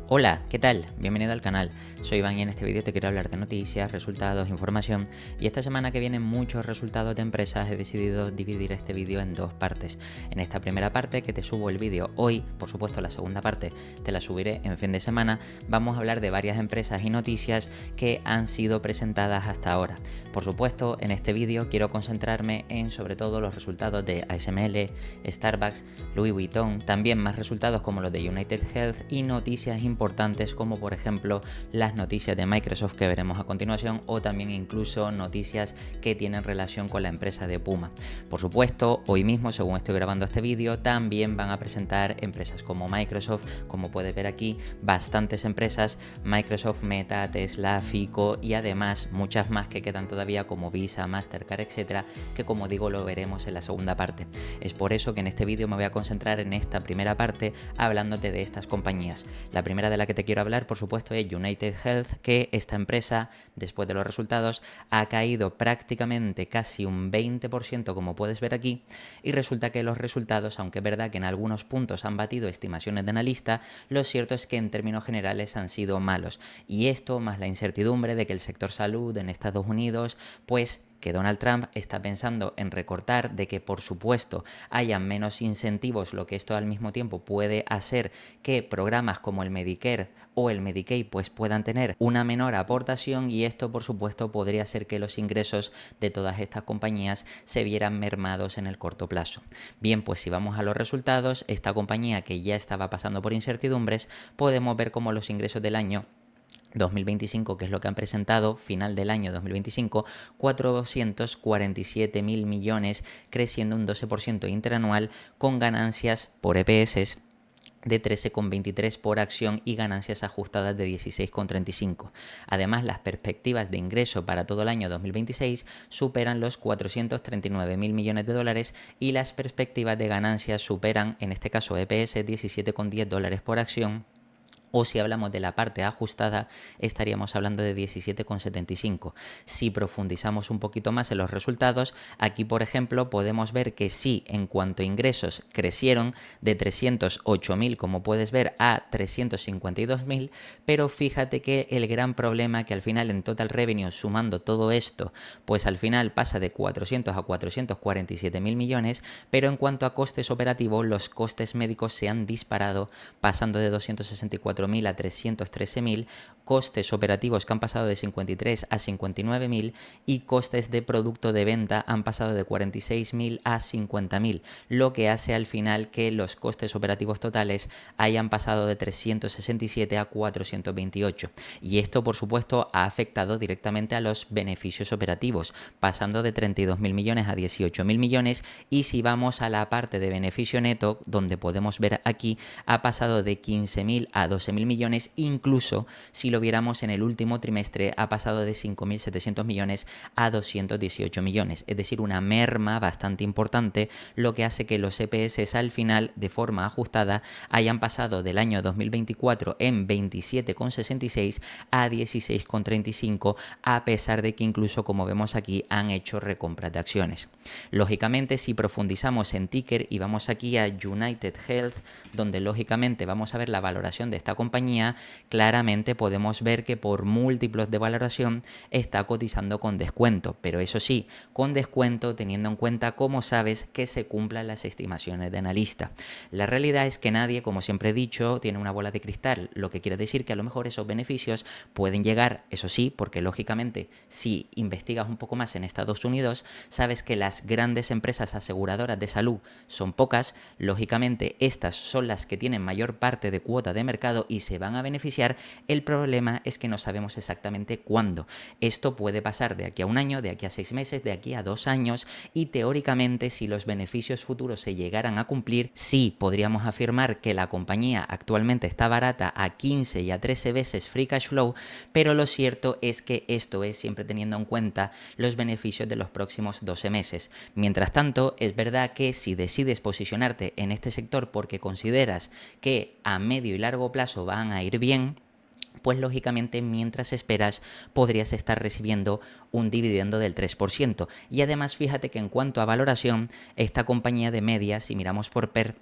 Hola, ¿qué tal? Bienvenido al canal. Soy Iván y en este vídeo te quiero hablar de noticias, resultados, información. Y esta semana que vienen muchos resultados de empresas he decidido dividir este vídeo en dos partes. En esta primera parte que te subo el vídeo hoy, por supuesto la segunda parte te la subiré en fin de semana, vamos a hablar de varias empresas y noticias que han sido presentadas hasta ahora. Por supuesto, en este vídeo quiero concentrarme en sobre todo los resultados de ASML, Starbucks, Louis Vuitton, también más resultados como los de United Health y noticias importantes como por ejemplo las noticias de Microsoft que veremos a continuación o también incluso noticias que tienen relación con la empresa de Puma. Por supuesto, hoy mismo, según estoy grabando este vídeo, también van a presentar empresas como Microsoft, como puedes ver aquí, bastantes empresas, Microsoft, Meta, Tesla, Fico y además muchas más que quedan todavía como Visa, Mastercard, etcétera, que como digo lo veremos en la segunda parte. Es por eso que en este vídeo me voy a concentrar en esta primera parte hablándote de estas compañías. La primera de la que te quiero hablar, por supuesto, es United Health, que esta empresa, después de los resultados, ha caído prácticamente casi un 20%, como puedes ver aquí, y resulta que los resultados, aunque es verdad que en algunos puntos han batido estimaciones de analista, lo cierto es que en términos generales han sido malos. Y esto, más la incertidumbre de que el sector salud en Estados Unidos, pues que Donald Trump está pensando en recortar, de que por supuesto haya menos incentivos, lo que esto al mismo tiempo puede hacer que programas como el Medicare o el Medicaid pues puedan tener una menor aportación y esto por supuesto podría hacer que los ingresos de todas estas compañías se vieran mermados en el corto plazo. Bien, pues si vamos a los resultados, esta compañía que ya estaba pasando por incertidumbres, podemos ver cómo los ingresos del año 2025, que es lo que han presentado, final del año 2025, 447.000 millones, creciendo un 12% interanual con ganancias por EPS de 13,23 por acción y ganancias ajustadas de 16,35. Además, las perspectivas de ingreso para todo el año 2026 superan los 439.000 millones de dólares y las perspectivas de ganancias superan, en este caso EPS, 17,10 dólares por acción. O si hablamos de la parte ajustada, estaríamos hablando de 17,75. Si profundizamos un poquito más en los resultados, aquí por ejemplo podemos ver que sí, en cuanto a ingresos crecieron de 308.000, como puedes ver, a 352.000, pero fíjate que el gran problema que al final en total revenue, sumando todo esto, pues al final pasa de 400 a 447.000 millones, pero en cuanto a costes operativos, los costes médicos se han disparado, pasando de 264.000 a 313.000, costes operativos que han pasado de 53 a 59.000 y costes de producto de venta han pasado de 46.000 a 50.000, lo que hace al final que los costes operativos totales hayan pasado de 367 a 428. Y esto, por supuesto, ha afectado directamente a los beneficios operativos, pasando de 32.000 millones a 18.000 millones. Y si vamos a la parte de beneficio neto, donde podemos ver aquí, ha pasado de 15.000 a 12.000 millones, incluso si lo viéramos en el último trimestre ha pasado de 5.700 millones a 218 millones, es decir, una merma bastante importante, lo que hace que los EPS al final de forma ajustada hayan pasado del año 2024 en 27,66 a 16,35, a pesar de que incluso, como vemos aquí, han hecho recompras de acciones. Lógicamente, si profundizamos en ticker y vamos aquí a United Health, donde lógicamente vamos a ver la valoración de esta compañía, claramente podemos ver que por múltiplos de valoración está cotizando con descuento, pero eso sí, con descuento teniendo en cuenta, como sabes, que se cumplan las estimaciones de analista. La realidad es que nadie, como siempre he dicho, tiene una bola de cristal, lo que quiere decir que a lo mejor esos beneficios pueden llegar, eso sí, porque lógicamente si investigas un poco más en Estados Unidos, sabes que las grandes empresas aseguradoras de salud son pocas, lógicamente estas son las que tienen mayor parte de cuota de mercado y se van a beneficiar. El problema es que no sabemos exactamente cuándo. Esto puede pasar de aquí a un año, de aquí a 6 meses, de aquí a 2 años y teóricamente si los beneficios futuros se llegaran a cumplir, sí podríamos afirmar que la compañía actualmente está barata a 15 y a 13 veces free cash flow, pero lo cierto es que esto es siempre teniendo en cuenta los beneficios de los próximos 12 meses. Mientras tanto, es verdad que si decides posicionarte en este sector porque consideras que a medio y largo plazo van a ir bien, pues lógicamente mientras esperas podrías estar recibiendo un dividendo del 3%. Y además fíjate que en cuanto a valoración, esta compañía de media, si miramos por PER,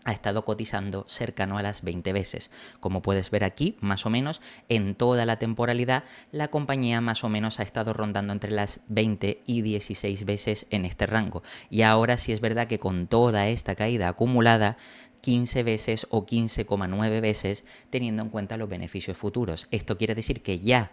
ha estado cotizando cercano a las 20 veces. Como puedes ver aquí, más o menos, en toda la temporalidad, la compañía más o menos ha estado rondando entre las 20 y 16 veces en este rango. Y ahora sí es verdad que con toda esta caída acumulada, 15 veces o 15,9 veces teniendo en cuenta los beneficios futuros. Esto quiere decir que ya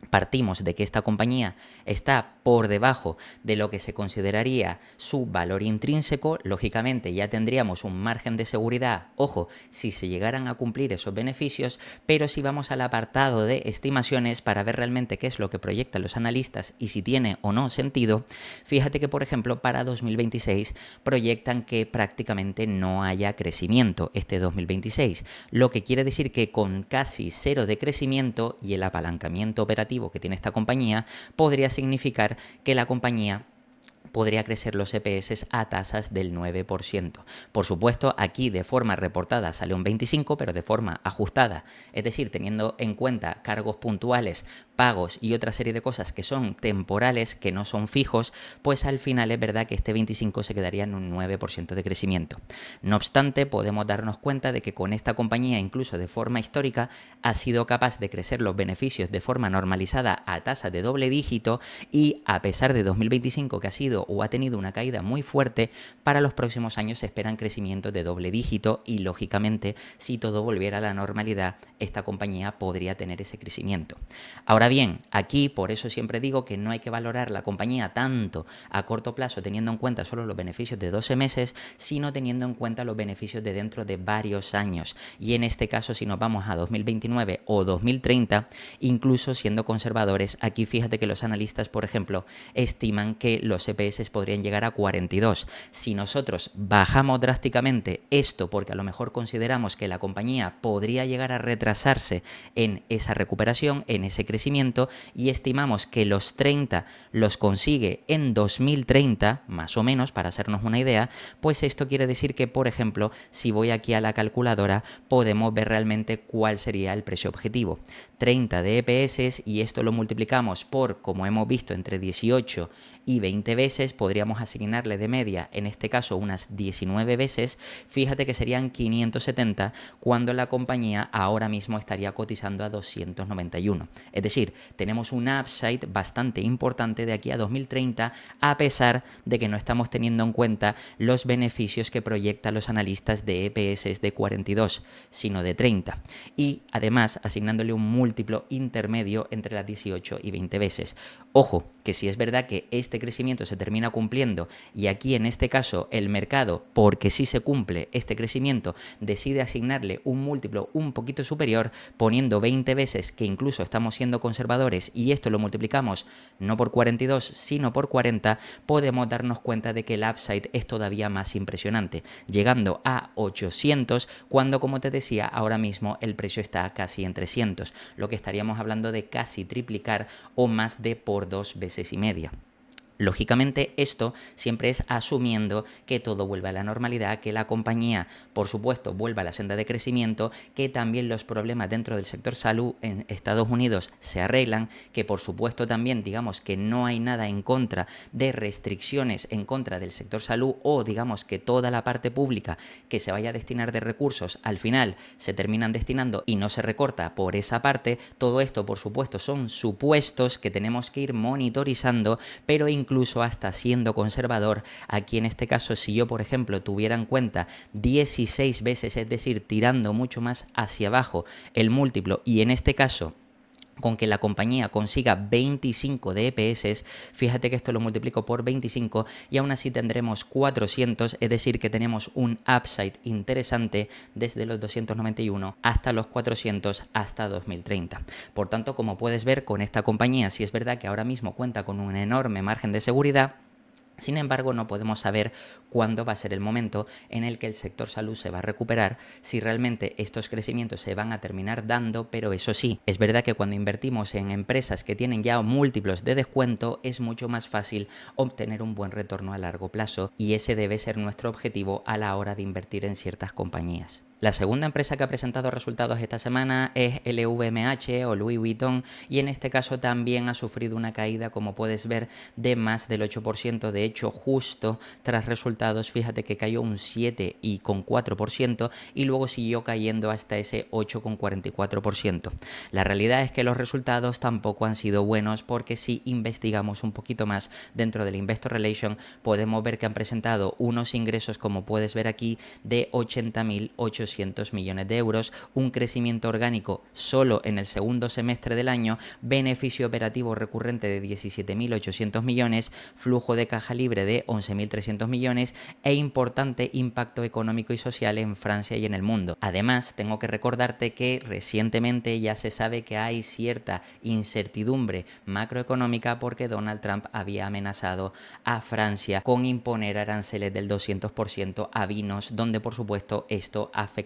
partimos de que esta compañía está por debajo de lo que se consideraría su valor intrínseco. Lógicamente ya tendríamos un margen de seguridad, ojo, si se llegaran a cumplir esos beneficios, pero si vamos al apartado de estimaciones para ver realmente qué es lo que proyectan los analistas y si tiene o no sentido, fíjate que por ejemplo para 2026 proyectan que prácticamente no haya crecimiento este 2026, lo que quiere decir que con casi cero de crecimiento y el apalancamiento operativo que tiene esta compañía, podría significar que la compañía podría crecer los EPS a tasas del 9%. Por supuesto, aquí de forma reportada sale un 25%, pero de forma ajustada, es decir, teniendo en cuenta cargos puntuales, pagos y otra serie de cosas que son temporales, que no son fijos, pues al final es verdad que este 25% se quedaría en un 9% de crecimiento. No obstante, podemos darnos cuenta de que con esta compañía, incluso de forma histórica, ha sido capaz de crecer los beneficios de forma normalizada a tasa de doble dígito y a pesar de 2025 que ha sido o ha tenido una caída muy fuerte, para los próximos años se esperan crecimientos de doble dígito y lógicamente si todo volviera a la normalidad esta compañía podría tener ese crecimiento. Ahora bien, aquí por eso siempre digo que no hay que valorar la compañía tanto a corto plazo teniendo en cuenta solo los beneficios de 12 meses, sino teniendo en cuenta los beneficios de dentro de varios años. Y en este caso si nos vamos a 2029 o 2030, incluso siendo conservadores, aquí fíjate que los analistas por ejemplo estiman que los EPS podrían llegar a 42. Si nosotros bajamos drásticamente esto porque a lo mejor consideramos que la compañía podría llegar a retrasarse en esa recuperación, en ese crecimiento, y estimamos que los 30 los consigue en 2030, más o menos, para hacernos una idea, pues esto quiere decir que, por ejemplo, si voy aquí a la calculadora, podemos ver realmente cuál sería el precio objetivo. 30 de EPS y esto lo multiplicamos por, como hemos visto, entre 18 y 20 veces, podríamos asignarle de media, en este caso unas 19 veces, fíjate que serían 570 cuando la compañía ahora mismo estaría cotizando a 291. Es decir, tenemos un upside bastante importante de aquí a 2030 a pesar de que no estamos teniendo en cuenta los beneficios que proyectan los analistas de EPS de 42, sino de 30. Y además asignándole un múltiplo intermedio entre las 18 y 20 veces. Ojo, que si es verdad que este crecimiento se termina cumpliendo y aquí en este caso el mercado, porque si se cumple este crecimiento, decide asignarle un múltiplo un poquito superior, poniendo 20 veces, que incluso estamos siendo conservadores y esto lo multiplicamos no por 42 sino por 40, podemos darnos cuenta de que el upside es todavía más impresionante, llegando a 800 cuando, como te decía, ahora mismo el precio está casi en 300, lo que estaríamos hablando de casi triplicar o más de por 2,5 veces. Lógicamente esto siempre es asumiendo que todo vuelva a la normalidad, que la compañía por supuesto vuelva a la senda de crecimiento, que también los problemas dentro del sector salud en Estados Unidos se arreglan, que por supuesto también digamos que no hay nada en contra de restricciones en contra del sector salud o digamos que toda la parte pública que se vaya a destinar de recursos al final se terminan destinando y no se recorta por esa parte. Todo esto por supuesto son supuestos que tenemos que ir monitorizando, pero incluso hasta siendo conservador, aquí en este caso si yo por ejemplo tuviera en cuenta 16 veces, es decir, tirando mucho más hacia abajo el múltiplo y en este caso con que la compañía consiga 25 de EPS, fíjate que esto lo multiplico por 25 y aún así tendremos 400, es decir que tenemos un upside interesante desde los 291 hasta los 400 hasta 2030. Por tanto, como puedes ver con esta compañía, sí es verdad que ahora mismo cuenta con un enorme margen de seguridad. Sin embargo, no podemos saber cuándo va a ser el momento en el que el sector salud se va a recuperar, si realmente estos crecimientos se van a terminar dando, pero eso sí, es verdad que cuando invertimos en empresas que tienen ya múltiplos de descuento, es mucho más fácil obtener un buen retorno a largo plazo y ese debe ser nuestro objetivo a la hora de invertir en ciertas compañías. La segunda empresa que ha presentado resultados esta semana es LVMH o Louis Vuitton, y en este caso también ha sufrido una caída, como puedes ver, de más del 8%. De hecho, justo tras resultados, fíjate que cayó un 7,4% y luego siguió cayendo hasta ese 8,44%. La realidad es que los resultados tampoco han sido buenos, porque si investigamos un poquito más dentro del Investor Relation podemos ver que han presentado unos ingresos, como puedes ver aquí, de 80.800 millones de euros, un crecimiento orgánico solo en el segundo semestre del año, beneficio operativo recurrente de 17.800 millones, flujo de caja libre de 11.300 millones e importante impacto económico y social en Francia y en el mundo. Además, tengo que recordarte que recientemente ya se sabe que hay cierta incertidumbre macroeconómica porque Donald Trump había amenazado a Francia con imponer aranceles del 200% a vinos, donde por supuesto esto afectaría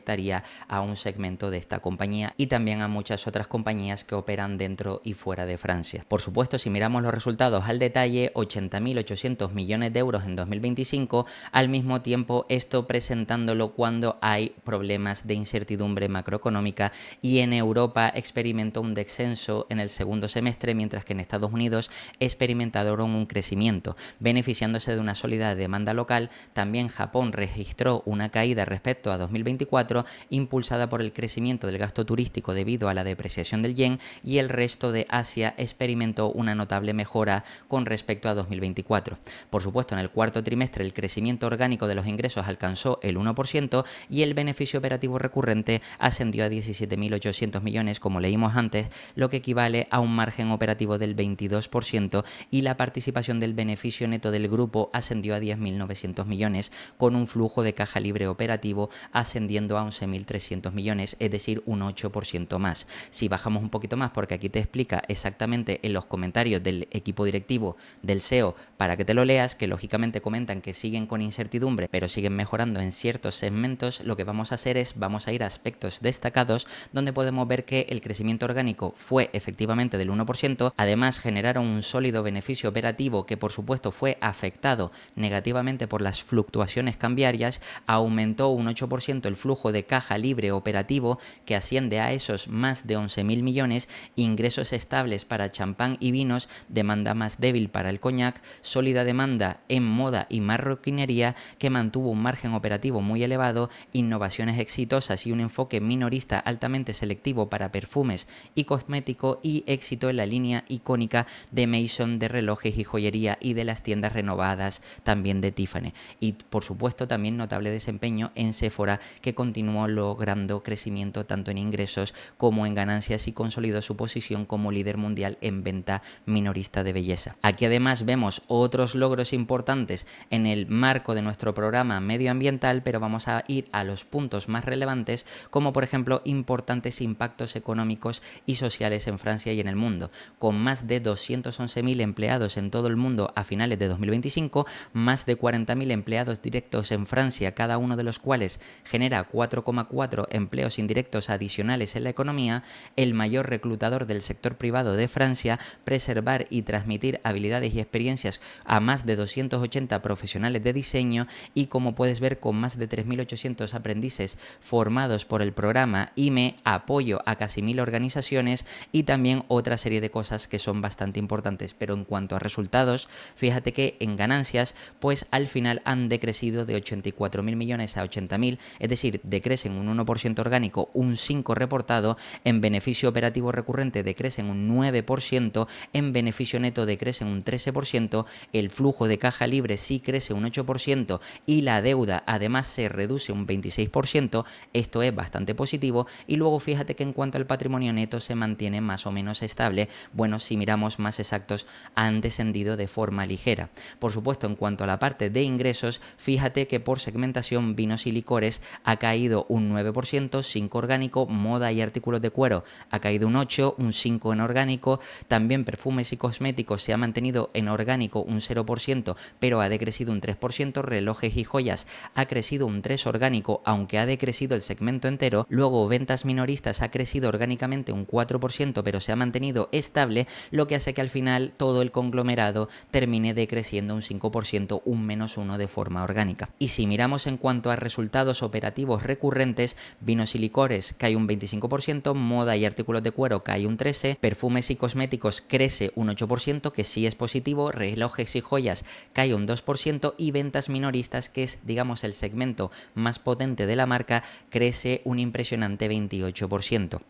a un segmento de esta compañía y también a muchas otras compañías que operan dentro y fuera de Francia. Por supuesto, si miramos los resultados al detalle, 80.800 millones de euros en 2025, al mismo tiempo esto presentándolo cuando hay problemas de incertidumbre macroeconómica, y en Europa experimentó un descenso en el segundo semestre, mientras que en Estados Unidos experimentaron un crecimiento, beneficiándose de una sólida demanda local. También Japón registró una caída respecto a 2024, impulsada por el crecimiento del gasto turístico debido a la depreciación del yen, y el resto de Asia experimentó una notable mejora con respecto a 2024. Por supuesto, en el cuarto trimestre el crecimiento orgánico de los ingresos alcanzó el 1% y el beneficio operativo recurrente ascendió a 17.800 millones, como leímos antes, lo que equivale a un margen operativo del 22%, y la participación del beneficio neto del grupo ascendió a 10.900 millones, con un flujo de caja libre operativo ascendiendo a 11.300 millones, es decir, un 8% más. Si bajamos un poquito más, porque aquí te explica exactamente en los comentarios del equipo directivo del CEO para que te lo leas, que lógicamente comentan que siguen con incertidumbre, pero siguen mejorando en ciertos segmentos, lo que vamos a hacer es, vamos a ir a aspectos destacados donde podemos ver que el crecimiento orgánico fue efectivamente del 1%, además generaron un sólido beneficio operativo que por supuesto fue afectado negativamente por las fluctuaciones cambiarias, aumentó un 8% el flujo de caja libre operativo, que asciende a esos más de 11.000 millones, ingresos estables para champán y vinos, demanda más débil para el coñac, sólida demanda en moda y marroquinería que mantuvo un margen operativo muy elevado, innovaciones exitosas y un enfoque minorista altamente selectivo para perfumes y cosmético, y éxito en la línea icónica de Maison de relojes y joyería y de las tiendas renovadas también de Tiffany. Y por supuesto también notable desempeño en Sephora, que continuó logrando crecimiento tanto en ingresos como en ganancias y consolidó su posición como líder mundial en venta minorista de belleza. Aquí además vemos otros logros importantes en el marco de nuestro programa medioambiental, pero vamos a ir a los puntos más relevantes, como por ejemplo importantes impactos económicos y sociales en Francia y en el mundo. Con más de 211.000 empleados en todo el mundo a finales de 2025, más de 40.000 empleados directos en Francia, cada uno de los cuales genera 4,4 empleos indirectos adicionales en la economía, el mayor reclutador del sector privado de Francia, preservar y transmitir habilidades y experiencias a más de 280 profesionales de diseño, y como puedes ver, con más de 3.800 aprendices formados por el programa IME, apoyo a casi 1.000 organizaciones y también otra serie de cosas que son bastante importantes. Pero en cuanto a resultados, fíjate que en ganancias, pues al final han decrecido de 84.000 millones a 80.000, es decir, decrecen un 1% orgánico, un 5% reportado, en beneficio operativo recurrente decrecen un 9%, en beneficio neto decrecen un 13%, el flujo de caja libre sí crece un 8% y la deuda además se reduce un 26%, esto es bastante positivo. Y luego fíjate que en cuanto al patrimonio neto se mantiene más o menos estable, bueno, si miramos más exactos, han descendido de forma ligera. Por supuesto, en cuanto a la parte de ingresos, fíjate que por segmentación vinos y licores ha caído un 9%, 5% orgánico, moda y artículos de cuero ha caído un 8%, un 5% en orgánico, también perfumes y cosméticos se ha mantenido en orgánico un 0%, pero ha decrecido un 3%, relojes y joyas ha crecido un 3% orgánico, aunque ha decrecido el segmento entero, luego ventas minoristas ha crecido orgánicamente un 4%, pero se ha mantenido estable, lo que hace que al final todo el conglomerado termine decreciendo un 5%, un -1% de forma orgánica. Y si miramos en cuanto a resultados operativos activos recurrentes, vinos y licores cae un 25%, moda y artículos de cuero cae un 13%, perfumes y cosméticos crece un 8%, que sí es positivo, relojes y joyas cae un 2% y ventas minoristas, que es digamos el segmento más potente de la marca, crece un impresionante 28%.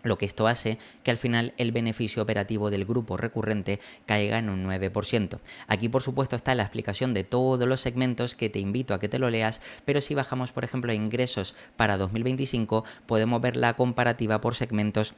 Lo que esto hace que al final el beneficio operativo del grupo recurrente caiga en un 9%. Aquí por supuesto está la explicación de todos los segmentos, que te invito a que te lo leas, pero si bajamos por ejemplo a ingresos para 2025 podemos ver la comparativa por segmentos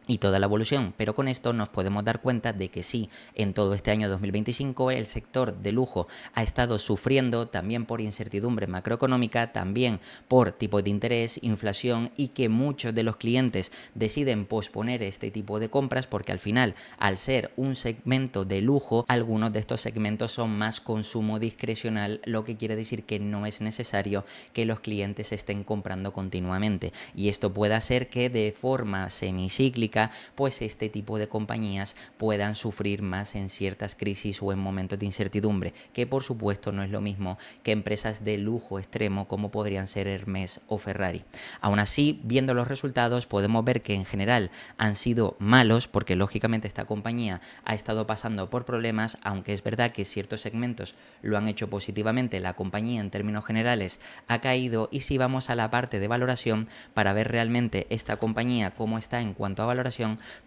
y toda la evolución, pero con esto nos podemos dar cuenta de que sí, en todo este año 2025 el sector de lujo ha estado sufriendo también por incertidumbre macroeconómica, también por tipo de interés, inflación, y que muchos de los clientes deciden posponer este tipo de compras porque al final, al ser un segmento de lujo, algunos de estos segmentos son más consumo discrecional, lo que quiere decir que no es necesario que los clientes estén comprando continuamente, y esto puede hacer que de forma semicíclica pues este tipo de compañías puedan sufrir más en ciertas crisis o en momentos de incertidumbre, que por supuesto no es lo mismo que empresas de lujo extremo como podrían ser Hermès o Ferrari. Aún así, viendo los resultados podemos ver que en general han sido malos, porque lógicamente esta compañía ha estado pasando por problemas, aunque es verdad que ciertos segmentos lo han hecho positivamente. La compañía en términos generales ha caído, y si vamos a la parte de valoración para ver realmente esta compañía cómo está en cuanto a valoración,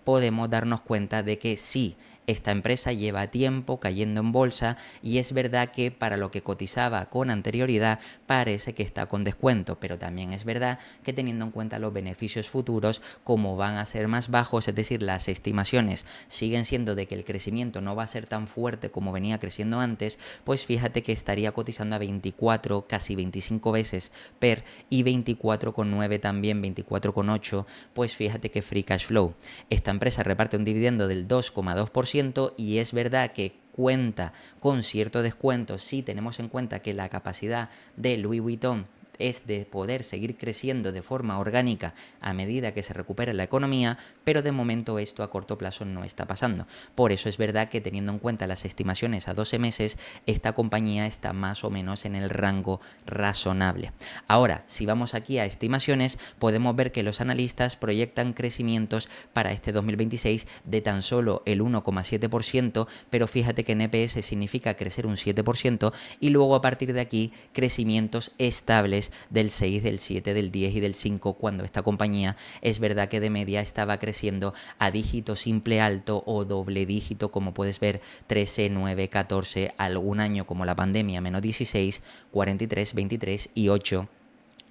podemos darnos cuenta de que sí, esta empresa lleva tiempo cayendo en bolsa, y es verdad que para lo que cotizaba con anterioridad parece que está con descuento, pero también es verdad que teniendo en cuenta los beneficios futuros, como van a ser más bajos, es decir, las estimaciones siguen siendo de que el crecimiento no va a ser tan fuerte como venía creciendo antes, pues fíjate que estaría cotizando a 24, casi 25 veces PER, y 24,9 también, 24,8, pues fíjate que free cash flow. Esta empresa reparte un dividendo del 2,2%, y es verdad que cuenta con cierto descuento si tenemos en cuenta que la capacidad de Louis Vuitton es de poder seguir creciendo de forma orgánica a medida que se recupere la economía, pero de momento esto a corto plazo no está pasando. Por eso es verdad que teniendo en cuenta las estimaciones a 12 meses, esta compañía está más o menos en el rango razonable. Ahora, si vamos aquí a estimaciones, podemos ver que los analistas proyectan crecimientos para este 2026 de tan solo el 1,7%, pero fíjate que en EPS significa crecer un 7%, y luego a partir de aquí crecimientos estables del 6, del 7, del 10 y del 5, cuando esta compañía es verdad que de media estaba creciendo a dígito simple alto o doble dígito, como puedes ver, 13, 9, 14, algún año como la pandemia, menos 16, 43, 23 y 8.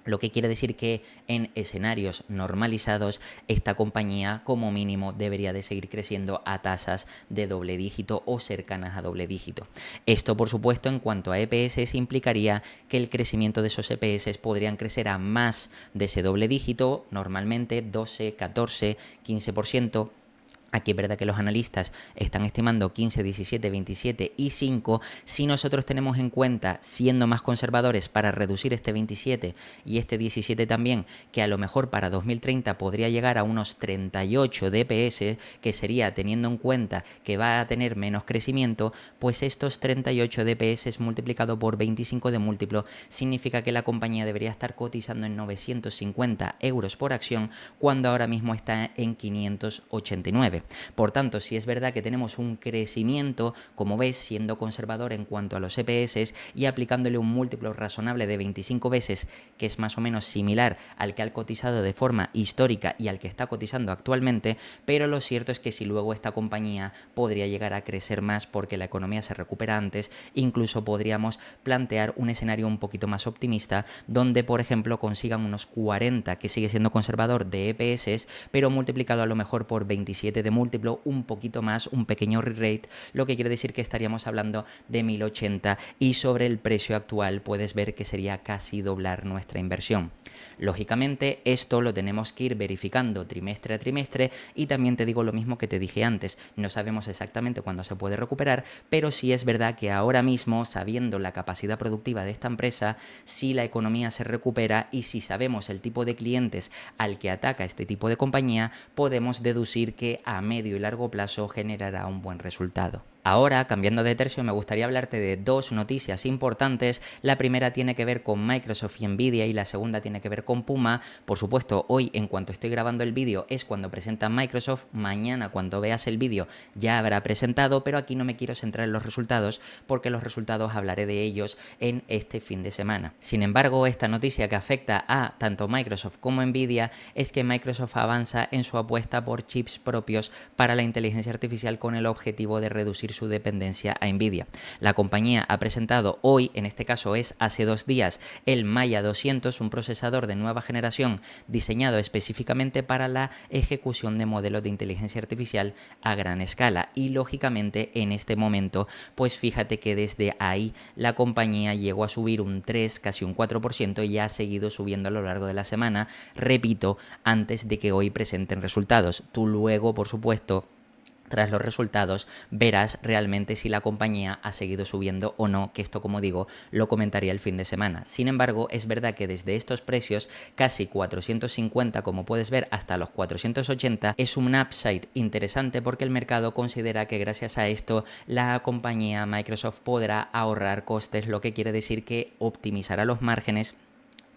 Lo que quiere decir que en escenarios normalizados esta compañía como mínimo debería de seguir creciendo a tasas de doble dígito o cercanas a doble dígito. Esto por supuesto en cuanto a EPS implicaría que el crecimiento de esos EPS podrían crecer a más de ese doble dígito, normalmente 12, 14, 15%. Aquí es verdad que los analistas están estimando 15, 17, 27 y 5. Si nosotros tenemos en cuenta, siendo más conservadores, para reducir este 27 y este 17 también, que a lo mejor para 2030 podría llegar a unos 38 DPS, que sería teniendo en cuenta que va a tener menos crecimiento, pues estos 38 DPS multiplicado por 25 de múltiplo significa que la compañía debería estar cotizando en 950 euros por acción, cuando ahora mismo está en 589. Por tanto, si es verdad que tenemos un crecimiento, como ves, siendo conservador en cuanto a los EPS y aplicándole un múltiplo razonable de 25 veces, que es más o menos similar al que ha cotizado de forma histórica y al que está cotizando actualmente, pero lo cierto es que si luego esta compañía podría llegar a crecer más porque la economía se recupera antes, incluso podríamos plantear un escenario un poquito más optimista, donde por ejemplo consigan unos 40, que sigue siendo conservador, de EPS, pero multiplicado a lo mejor por 27 de múltiplo, un poquito más, un pequeño re-rate, lo que quiere decir que estaríamos hablando de 1080, y sobre el precio actual puedes ver que sería casi doblar nuestra inversión. Lógicamente esto lo tenemos que ir verificando trimestre a trimestre, y también te digo lo mismo que te dije antes, no sabemos exactamente cuándo se puede recuperar, pero sí es verdad que ahora mismo, sabiendo la capacidad productiva de esta empresa, si la economía se recupera y si sabemos el tipo de clientes al que ataca este tipo de compañía, podemos deducir que a medio y largo plazo generará un buen resultado. Ahora, cambiando de tercio, me gustaría hablarte de dos noticias importantes. La primera tiene que ver con Microsoft y Nvidia y la segunda tiene que ver con Puma. Por supuesto, hoy en cuanto estoy grabando el vídeo es cuando presenta Microsoft. Mañana cuando veas el vídeo ya habrá presentado, pero aquí no me quiero centrar en los resultados porque los resultados hablaré de ellos en este fin de semana. Sin embargo, esta noticia que afecta a tanto Microsoft como Nvidia es que Microsoft avanza en su apuesta por chips propios para la inteligencia artificial con el objetivo de reducir su dependencia a Nvidia. La compañía ha presentado hoy, en este caso es hace 2 días, el Maya 200, un procesador de nueva generación diseñado específicamente para la ejecución de modelos de inteligencia artificial a gran escala. Y lógicamente en este momento, pues fíjate que desde ahí la compañía llegó a subir un 3, casi un 4% y ha seguido subiendo a lo largo de la semana, repito, antes de que hoy presenten resultados. Tú luego, por supuesto, tras los resultados verás realmente si la compañía ha seguido subiendo o no, que esto, como digo, lo comentaría el fin de semana. Sin embargo, es verdad que desde estos precios, casi 450, como puedes ver, hasta los 480, es un upside interesante porque el mercado considera que gracias a esto la compañía Microsoft podrá ahorrar costes, lo que quiere decir que optimizará los márgenes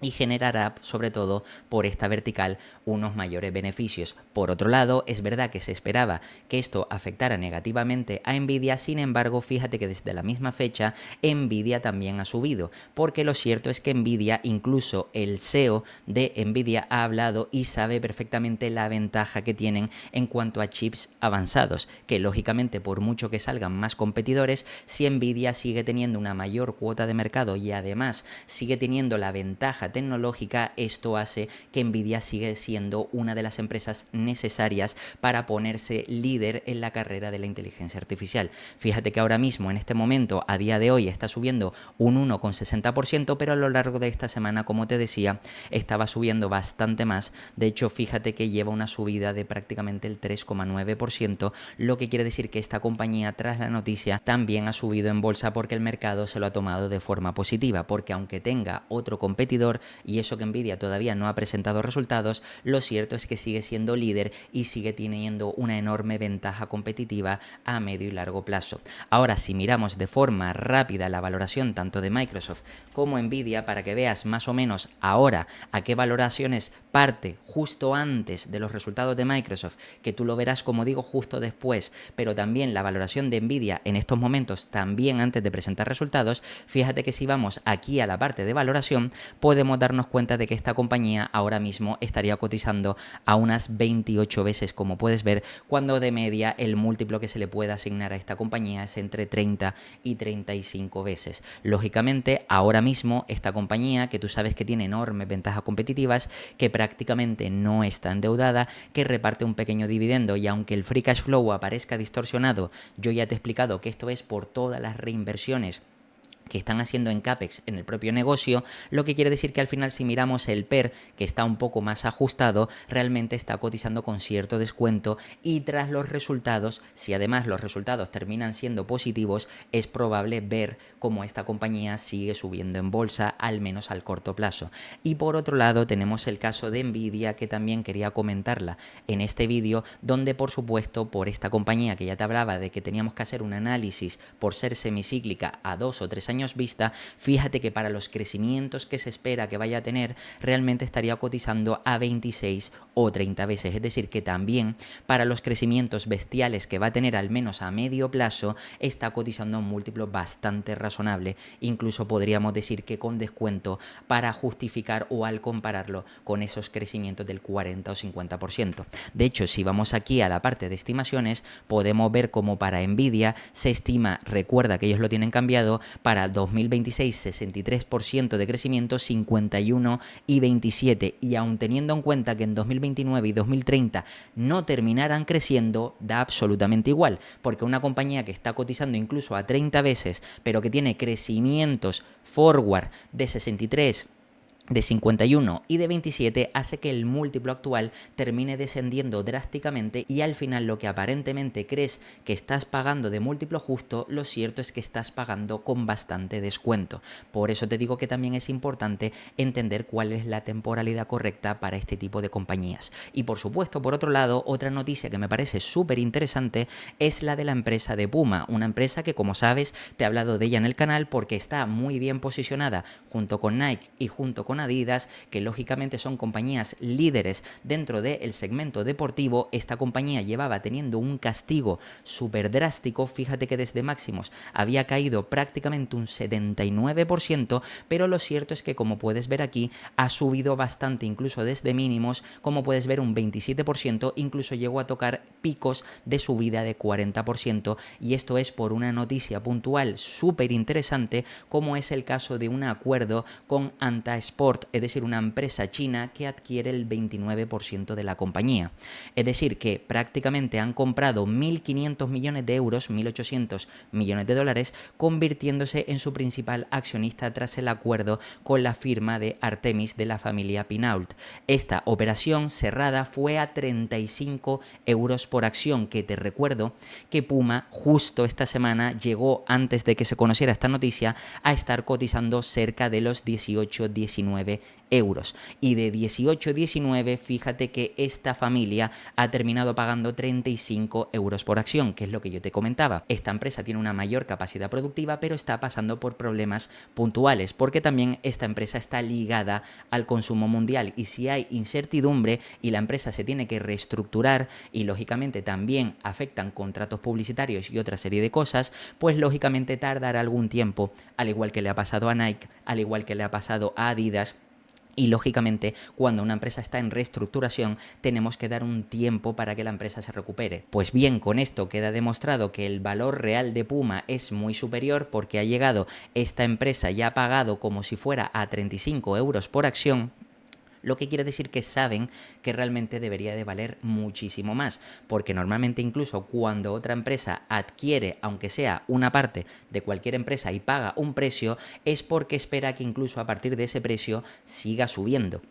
y generará, sobre todo por esta vertical, unos mayores beneficios. Por otro lado, es verdad que se esperaba que esto afectara negativamente a Nvidia, sin embargo, fíjate que desde la misma fecha Nvidia también ha subido, porque lo cierto es que Nvidia, incluso el CEO de Nvidia ha hablado y sabe perfectamente la ventaja que tienen en cuanto a chips avanzados, que lógicamente por mucho que salgan más competidores, si Nvidia sigue teniendo una mayor cuota de mercado y además sigue teniendo la ventaja tecnológica, esto hace que Nvidia siga siendo una de las empresas necesarias para ponerse líder en la carrera de la inteligencia artificial. Fíjate que ahora mismo, en este momento, a día de hoy, está subiendo un 1,60%, pero a lo largo de esta semana, como te decía, estaba subiendo bastante más. De hecho, fíjate que lleva una subida de prácticamente el 3,9%, lo que quiere decir que esta compañía, tras la noticia, también ha subido en bolsa porque el mercado se lo ha tomado de forma positiva, porque aunque tenga otro competidor, y eso que Nvidia todavía no ha presentado resultados, lo cierto es que sigue siendo líder y sigue teniendo una enorme ventaja competitiva a medio y largo plazo. Ahora, si miramos de forma rápida la valoración tanto de Microsoft como Nvidia, para que veas más o menos ahora a qué valoraciones parte justo antes de los resultados de Microsoft, que tú lo verás, como digo, justo después, pero también la valoración de Nvidia en estos momentos, también antes de presentar resultados, fíjate que si vamos aquí a la parte de valoración, podemos darnos cuenta de que esta compañía ahora mismo estaría cotizando a unas 28 veces, como puedes ver, cuando de media el múltiplo que se le puede asignar a esta compañía es entre 30 y 35 veces. Lógicamente, ahora mismo esta compañía, que tú sabes que tiene enormes ventajas competitivas, que prácticamente no está endeudada, que reparte un pequeño dividendo y aunque el free cash flow aparezca distorsionado, yo ya te he explicado que esto es por todas las reinversiones que están haciendo en CAPEX en el propio negocio, lo que quiere decir que al final, si miramos el PER, que está un poco más ajustado, realmente está cotizando con cierto descuento y tras los resultados, si además los resultados terminan siendo positivos, es probable ver cómo esta compañía sigue subiendo en bolsa, al menos al corto plazo. Y por otro lado tenemos el caso de Nvidia, que también quería comentarla en este vídeo, donde por supuesto por esta compañía que ya te hablaba de que teníamos que hacer un análisis por ser semicíclica a 2 o 3 años vista, fíjate que para los crecimientos que se espera que vaya a tener, realmente estaría cotizando a 26 o 30 veces. Es decir, que también para los crecimientos bestiales que va a tener, al menos a medio plazo, está cotizando a un múltiplo bastante razonable. Incluso podríamos decir que con descuento para justificar o al compararlo con esos crecimientos del 40 o 50%. De hecho, si vamos aquí a la parte de estimaciones, podemos ver como para Nvidia se estima, recuerda que ellos lo tienen cambiado, para 2026 63% de crecimiento, 51 y 27, y aun teniendo en cuenta que en 2029 y 2030 no terminarán creciendo, da absolutamente igual, porque una compañía que está cotizando incluso a 30 veces, pero que tiene crecimientos forward de 63 de 51 y de 27 hace que el múltiplo actual termine descendiendo drásticamente y al final lo que aparentemente crees que estás pagando de múltiplo justo, lo cierto es que estás pagando con bastante descuento. Por eso te digo que también es importante entender cuál es la temporalidad correcta para este tipo de compañías. Y por supuesto, por otro lado, otra noticia que me parece súper interesante es la de la empresa de Puma, una empresa que, como sabes, te he hablado de ella en el canal porque está muy bien posicionada junto con Nike y junto con Adidas, que lógicamente son compañías líderes dentro del segmento deportivo. Esta compañía llevaba teniendo un castigo súper drástico, fíjate que desde máximos había caído prácticamente un 79%, pero lo cierto es que, como puedes ver aquí, ha subido bastante, incluso desde mínimos, como puedes ver un 27%, incluso llegó a tocar picos de subida de 40%, y esto es por una noticia puntual súper interesante, como es el caso de un acuerdo con Anta Sport, es decir, una empresa china que adquiere el 29% de la compañía. Es decir, que prácticamente han comprado 1.500 millones de euros, 1.800 millones de dólares, convirtiéndose en su principal accionista tras el acuerdo con la firma de Artemis de la familia Pinault. Esta operación cerrada fue a 35 euros por acción, que te recuerdo que Puma justo esta semana llegó, antes de que se conociera esta noticia, a estar cotizando cerca de los 18-19 euros. Y de 18-19, fíjate que esta familia ha terminado pagando 35 euros por acción, que es lo que yo te comentaba. Esta empresa tiene una mayor capacidad productiva, pero está pasando por problemas puntuales, porque también esta empresa está ligada al consumo mundial, y si hay incertidumbre y la empresa se tiene que reestructurar y lógicamente también afectan contratos publicitarios y otra serie de cosas, pues lógicamente tardará algún tiempo, al igual que le ha pasado a Nike, al igual que le ha pasado a Adidas. Y lógicamente, cuando una empresa está en reestructuración, tenemos que dar un tiempo para que la empresa se recupere. Pues bien, con esto queda demostrado que el valor real de Puma es muy superior, porque ha llegado esta empresa y ha pagado como si fuera a 35 euros por acción, lo que quiere decir que saben que realmente debería de valer muchísimo más, porque normalmente incluso cuando otra empresa adquiere, aunque sea una parte de cualquier empresa, y paga un precio, es porque espera que incluso a partir de ese precio siga subiendo.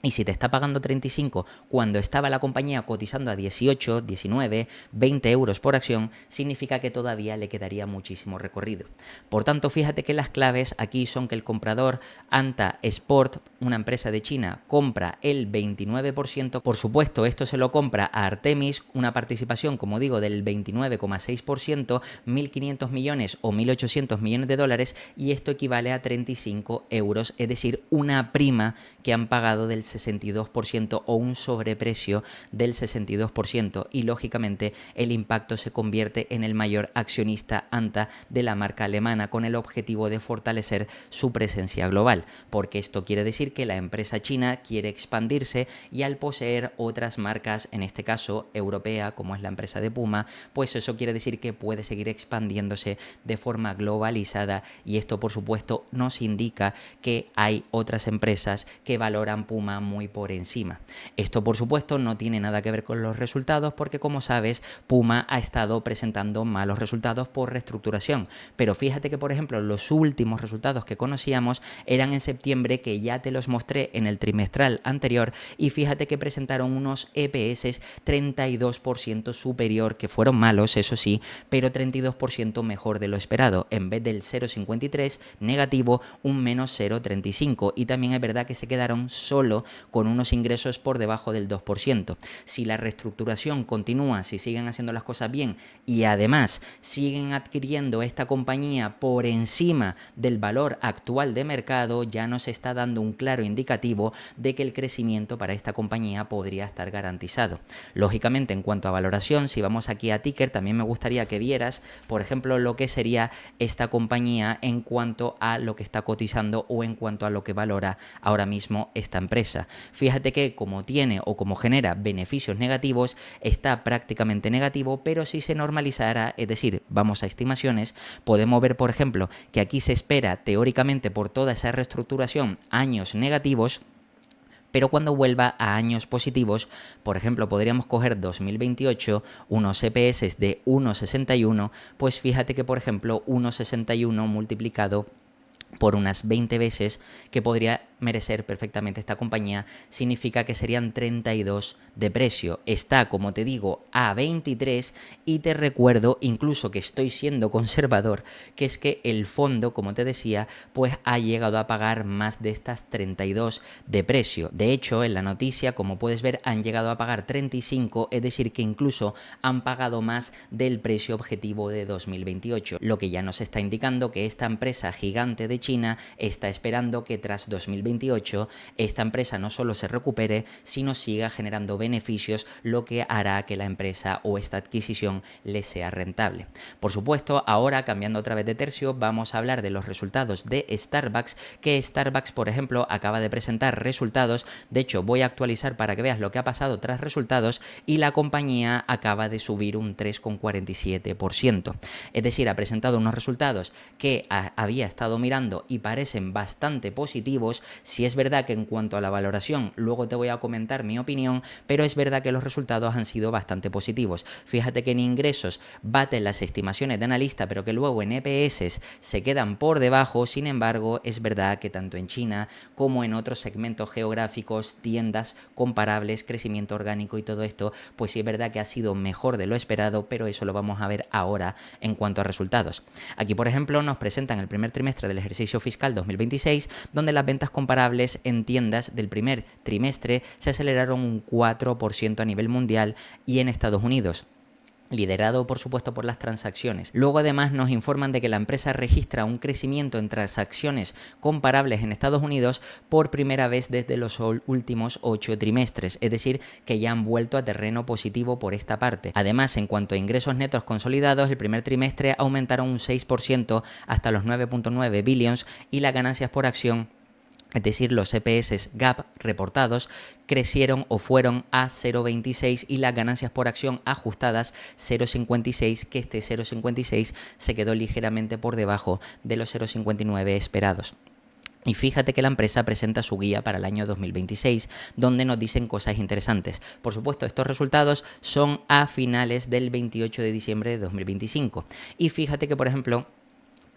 Y si te está pagando 35 cuando estaba la compañía cotizando a 18, 19, 20 euros por acción, significa que todavía le quedaría muchísimo recorrido. Por tanto, fíjate que las claves aquí son que el comprador, Anta Sport, una empresa de China, compra el 29%. Por supuesto, esto se lo compra a Artemis, una participación, como digo, del 29,6%, 1.500 millones o 1.800 millones de dólares, y esto equivale a 35 euros, es decir, una prima que han pagado del 62% o un sobreprecio del 62%, y lógicamente el impacto se convierte en el mayor accionista Anta de la marca alemana, con el objetivo de fortalecer su presencia global, porque esto quiere decir que la empresa china quiere expandirse, y al poseer otras marcas, en este caso europea, como es la empresa de Puma, pues eso quiere decir que puede seguir expandiéndose de forma globalizada, y esto por supuesto nos indica que hay otras empresas que valoran Puma muy por encima. Esto por supuesto no tiene nada que ver con los resultados, porque como sabes, Puma ha estado presentando malos resultados por reestructuración, pero fíjate que por ejemplo los últimos resultados que conocíamos eran en septiembre, que ya te los mostré en el trimestral anterior, y fíjate que presentaron unos EPS 32% superior, que fueron malos, eso sí, pero 32% mejor de lo esperado. En vez del 0,53 negativo, un menos 0,35, y también es verdad que se quedaron solo con unos ingresos por debajo del 2%. Si la reestructuración continúa, si siguen haciendo las cosas bien y además siguen adquiriendo esta compañía por encima del valor actual de mercado, ya nos está dando un claro indicativo de que el crecimiento para esta compañía podría estar garantizado. Lógicamente, en cuanto a valoración, si vamos aquí a ticker, también me gustaría que vieras, por ejemplo, lo que sería esta compañía en cuanto a lo que está cotizando o en cuanto a lo que valora ahora mismo esta empresa. Fíjate que como tiene o como genera beneficios negativos, está prácticamente negativo, pero si se normalizara, es decir, vamos a estimaciones, podemos ver, por ejemplo, que aquí se espera teóricamente por toda esa reestructuración años negativos, pero cuando vuelva a años positivos, por ejemplo, podríamos coger 2028, unos EPS de 1,61, pues fíjate que, por ejemplo, 1,61 multiplicado por unas 20 veces, que podría merecer perfectamente esta compañía, significa que serían 32 de precio. Está, como te digo, a 23 y te recuerdo incluso que estoy siendo conservador, que es que el fondo, como te decía, pues ha llegado a pagar más de estas 32 de precio. De hecho, en la noticia, como puedes ver, han llegado a pagar 35, es decir, que incluso han pagado más del precio objetivo de 2028, lo que ya nos está indicando que esta empresa gigante de China está esperando que tras 2028 esta empresa no solo se recupere, sino siga generando beneficios, lo que hará que la empresa o esta adquisición le sea rentable. Por supuesto, ahora cambiando otra vez de tercio, vamos a hablar de los resultados de Starbucks, que Starbucks, por ejemplo, acaba de presentar resultados. De hecho, voy a actualizar para que veas lo que ha pasado tras resultados, y la compañía acaba de subir un 3,47%. Es decir, ha presentado unos resultados que había estado mirando y parecen bastante positivos. Si es verdad que en cuanto a la valoración, luego te voy a comentar mi opinión, pero es verdad que los resultados han sido bastante positivos. Fíjate que en ingresos baten las estimaciones de analista, pero que luego en EPS se quedan por debajo. Sin embargo, es verdad que tanto en China como en otros segmentos geográficos, tiendas comparables, crecimiento orgánico y todo esto, pues sí es verdad que ha sido mejor de lo esperado, pero eso lo vamos a ver ahora en cuanto a resultados. Aquí, por ejemplo, nos presentan el primer trimestre del ejercicio fiscal 2026, donde las ventas comparables en tiendas del primer trimestre se aceleraron un 4% a nivel mundial y en Estados Unidos, liderado por supuesto por las transacciones. Luego además nos informan de que la empresa registra un crecimiento en transacciones comparables en Estados Unidos por primera vez desde los últimos 8 trimestres, es decir, que ya han vuelto a terreno positivo por esta parte. Además, en cuanto a ingresos netos consolidados, el primer trimestre aumentaron un 6% hasta los 9,9 billions y las ganancias por acción, es decir, los EPS GAAP reportados, crecieron o fueron a 0,26 y las ganancias por acción ajustadas 0,56, que este 0,56 se quedó ligeramente por debajo de los 0,59 esperados. Y fíjate que la empresa presenta su guía para el año 2026, donde nos dicen cosas interesantes. Por supuesto, estos resultados son a finales del 28 de diciembre de 2025. Y fíjate que, por ejemplo,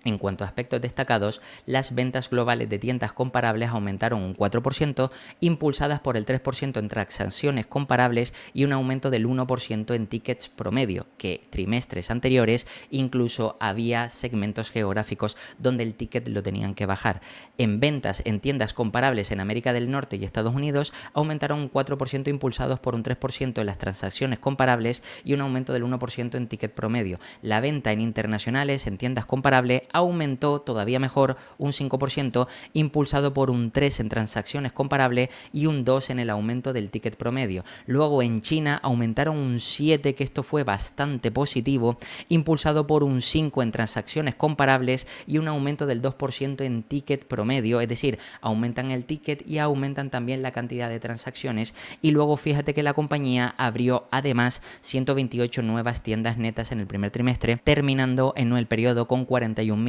en cuanto a aspectos destacados, las ventas globales de tiendas comparables aumentaron un 4%, impulsadas por el 3% en transacciones comparables y un aumento del 1% en tickets promedio, que trimestres anteriores incluso había segmentos geográficos donde el ticket lo tenían que bajar. En ventas en tiendas comparables en América del Norte y Estados Unidos aumentaron un 4%, impulsados por un 3% en las transacciones comparables y un aumento del 1% en ticket promedio. La venta en internacionales en tiendas comparables aumentó todavía mejor, un 5%, impulsado por un 3% en transacciones comparables y un 2% en el aumento del ticket promedio. Luego en China aumentaron un 7%, que esto fue bastante positivo, impulsado por un 5% en transacciones comparables y un aumento del 2% en ticket promedio, es decir, aumentan el ticket y aumentan también la cantidad de transacciones. Y luego fíjate que la compañía abrió además 128 nuevas tiendas netas en el primer trimestre, terminando en el periodo con 41.118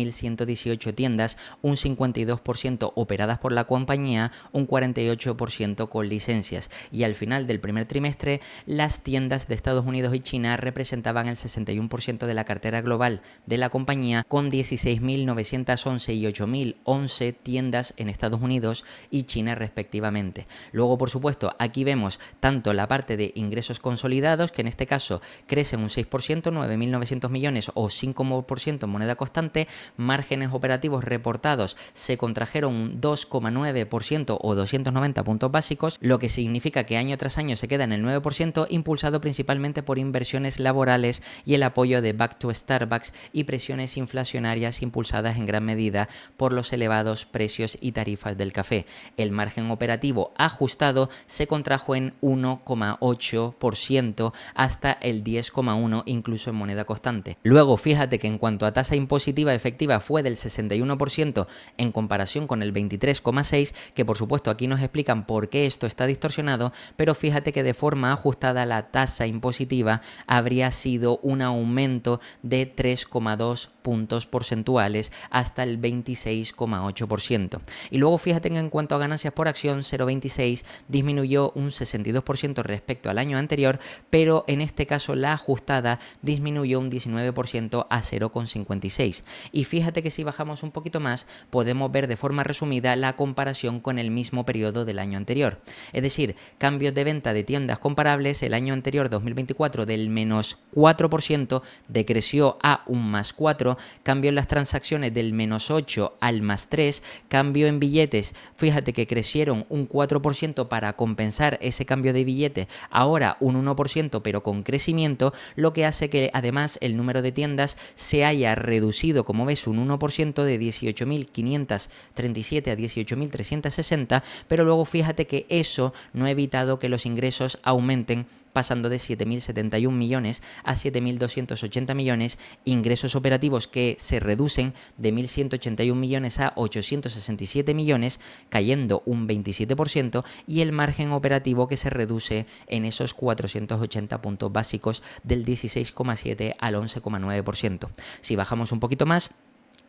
tiendas, un 52% operadas por la compañía, un 48% con licencias. Y al final del primer trimestre, las tiendas de Estados Unidos y China representaban el 61% de la cartera global de la compañía, con 16.911 y 8.011 tiendas en Estados Unidos y China respectivamente. Luego, por supuesto, aquí vemos tanto la parte de ingresos consolidados, que en este caso crecen un 6%, 9.900 millones o 5% en moneda constante. Márgenes operativos reportados se contrajeron un 2,9% o 290 puntos básicos, lo que significa que año tras año se queda en el 9%, impulsado principalmente por inversiones laborales y el apoyo de Back to Starbucks y presiones inflacionarias impulsadas en gran medida por los elevados precios y tarifas del café. El margen operativo ajustado se contrajo en 1,8% hasta el 10,1% incluso en moneda constante. Luego fíjate que en cuanto a tasa impositiva efectiva fue del 61% en comparación con el 23,6%, que por supuesto aquí nos explican por qué esto está distorsionado, pero fíjate que de forma ajustada la tasa impositiva habría sido un aumento de 3,2 puntos porcentuales hasta el 26,8%. Y luego fíjate que en cuanto a ganancias por acción, 0,26 disminuyó un 62% respecto al año anterior, pero en este caso la ajustada disminuyó un 19% a 0,56. Y Y fíjate que si bajamos un poquito más, podemos ver de forma resumida la comparación con el mismo periodo del año anterior. Es decir, cambios de venta de tiendas comparables, el año anterior, 2024, del menos 4%, decreció a un más 4, cambio en las transacciones del menos 8 al más 3, cambio en billetes, fíjate que crecieron un 4% para compensar ese cambio de billete, ahora un 1% pero con crecimiento, lo que hace que además el número de tiendas se haya reducido, como ves, un 1% de 18.537 a 18.360, pero luego fíjate que eso no ha evitado que los ingresos aumenten, pasando de 7.071 millones a 7.280 millones, ingresos operativos que se reducen de 1.181 millones a 867 millones, cayendo un 27%, y el margen operativo que se reduce en esos 480 puntos básicos del 16,7 al 11,9%. Si bajamos un poquito más,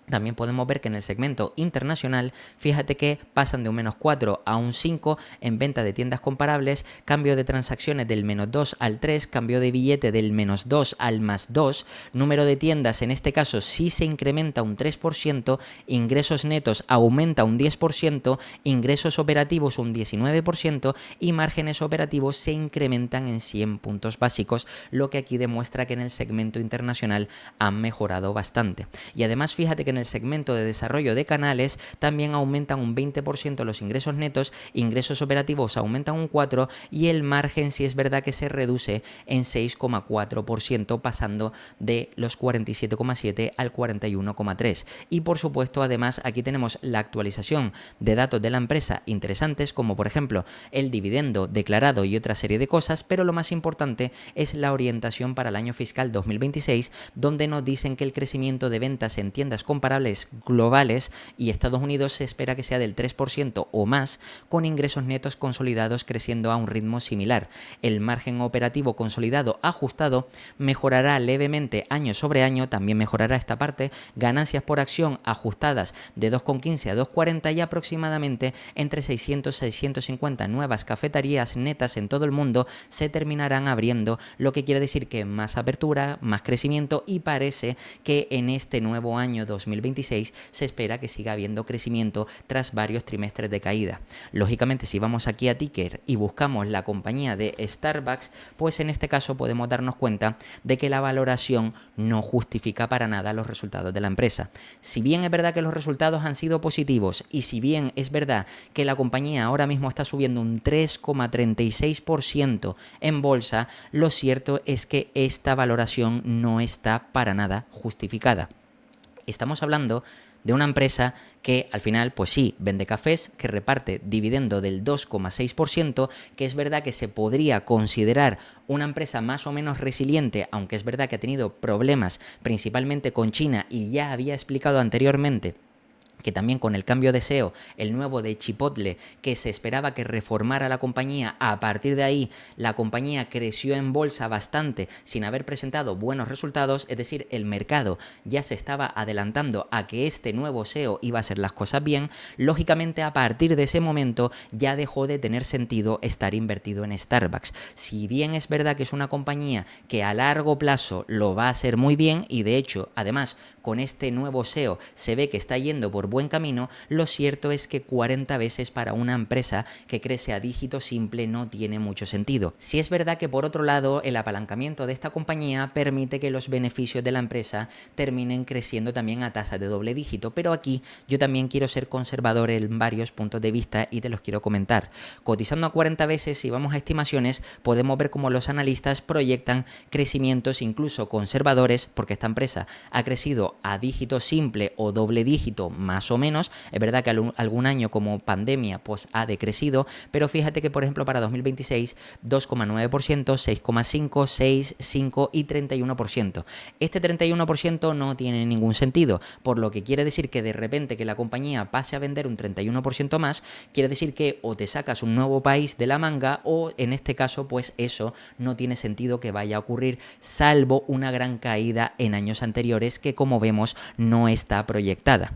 también podemos ver que en el segmento internacional, fíjate que pasan de un menos 4 a un 5 en venta de tiendas comparables, cambio de transacciones del menos 2 al 3, cambio de billete del menos 2 al más 2, número de tiendas en este caso sí se incrementa un 3%, ingresos netos aumenta un 10%, ingresos operativos un 19% y márgenes operativos se incrementan en 100 puntos básicos, lo que aquí demuestra que en el segmento internacional han mejorado bastante. Y además fíjate que en el segmento de desarrollo de canales también aumentan un 20% los ingresos netos, ingresos operativos aumentan un 4% y el margen sí es verdad que se reduce en 6,4%, pasando de los 47,7 al 41,3. Y por supuesto además aquí tenemos la actualización de datos de la empresa interesantes, como por ejemplo el dividendo declarado y otra serie de cosas, pero lo más importante es la orientación para el año fiscal 2026, donde nos dicen que el crecimiento de ventas en tiendas comparables globales y Estados Unidos se espera que sea del 3% o más, con ingresos netos consolidados creciendo a un ritmo similar. El margen operativo consolidado ajustado mejorará levemente año sobre año, también mejorará esta parte, ganancias por acción ajustadas de 2,15 a 2,40 y aproximadamente entre 600 y 650 nuevas cafeterías netas en todo el mundo se terminarán abriendo, lo que quiere decir que más apertura, más crecimiento, y parece que en este nuevo año 2026 se espera que siga habiendo crecimiento tras varios trimestres de caída. Lógicamente, si vamos aquí a Ticker y buscamos la compañía de Starbucks, pues en este caso podemos darnos cuenta de que la valoración no justifica para nada los resultados de la empresa. Si bien es verdad que los resultados han sido positivos y si bien es verdad que la compañía ahora mismo está subiendo un 3,36% en bolsa, lo cierto es que esta valoración no está para nada justificada. Estamos hablando de una empresa que al final, pues sí, vende cafés, que reparte dividendo del 2,6%, que es verdad que se podría considerar una empresa más o menos resiliente, aunque es verdad que ha tenido problemas principalmente con China y ya había explicado anteriormente que también con el cambio de SEO, el nuevo de Chipotle, que se esperaba que reformara la compañía, a partir de ahí la compañía creció en bolsa bastante sin haber presentado buenos resultados, es decir, el mercado ya se estaba adelantando a que este nuevo SEO iba a hacer las cosas bien. Lógicamente, a partir de ese momento ya dejó de tener sentido estar invertido en Starbucks. Si bien es verdad que es una compañía que a largo plazo lo va a hacer muy bien y de hecho, además, con este nuevo SEO se ve que está yendo por buen camino, lo cierto es que 40 veces para una empresa que crece a dígito simple no tiene mucho sentido. Si es verdad que por otro lado el apalancamiento de esta compañía permite que los beneficios de la empresa terminen creciendo también a tasa de doble dígito, pero aquí yo también quiero ser conservador en varios puntos de vista y te los quiero comentar. Cotizando a 40 veces, si vamos a estimaciones, podemos ver cómo los analistas proyectan crecimientos incluso conservadores, porque esta empresa ha crecido a dígito simple o doble dígito más o menos. Es verdad que algún año como pandemia pues ha decrecido, pero fíjate que por ejemplo para 2026 2,9%, 6,5%, 6, 5 y 31%. Este 31% no tiene ningún sentido, por lo que quiere decir que de repente que la compañía pase a vender un 31% más, quiere decir que o te sacas un nuevo país de la manga o en este caso pues eso no tiene sentido que vaya a ocurrir, salvo una gran caída en años anteriores que como vemos no está proyectada.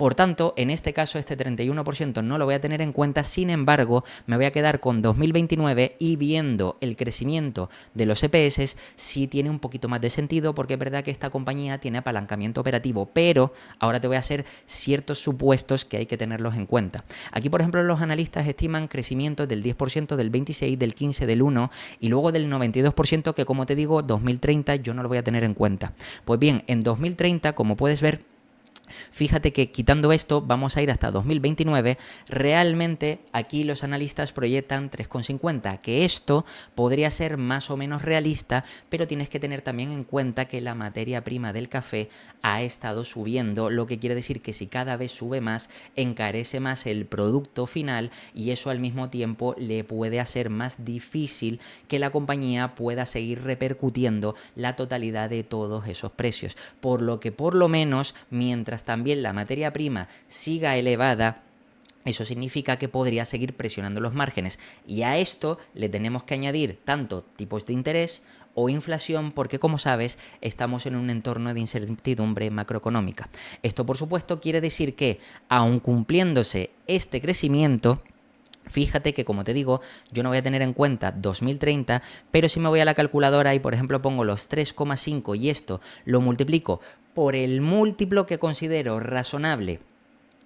Por tanto, en este caso, este 31% no lo voy a tener en cuenta, sin embargo, me voy a quedar con 2029 y viendo el crecimiento de los EPS, sí tiene un poquito más de sentido, porque es verdad que esta compañía tiene apalancamiento operativo, pero ahora te voy a hacer ciertos supuestos que hay que tenerlos en cuenta. Aquí, por ejemplo, los analistas estiman crecimiento del 10%, del 26%, del 15%, del 1% y luego del 92%, que como te digo, 2030 yo no lo voy a tener en cuenta. Pues bien, en 2030, como puedes ver, fíjate que quitando esto vamos a ir hasta 2029. Realmente aquí los analistas proyectan 3,50, que esto podría ser más o menos realista, pero tienes que tener también en cuenta que la materia prima del café ha estado subiendo, lo que quiere decir que si cada vez sube más, encarece más el producto final y eso al mismo tiempo le puede hacer más difícil que la compañía pueda seguir repercutiendo la totalidad de todos esos precios. Por lo que por lo menos mientras también la materia prima siga elevada, eso significa que podría seguir presionando los márgenes. Y a esto le tenemos que añadir tanto tipos de interés o inflación, porque como sabes, estamos en un entorno de incertidumbre macroeconómica. Esto, por supuesto, quiere decir que, aun cumpliéndose este crecimiento, fíjate que, como te digo, yo no voy a tener en cuenta 2030, pero si me voy a la calculadora y, por ejemplo, pongo los 3,5 y esto lo multiplico por el múltiplo que considero razonable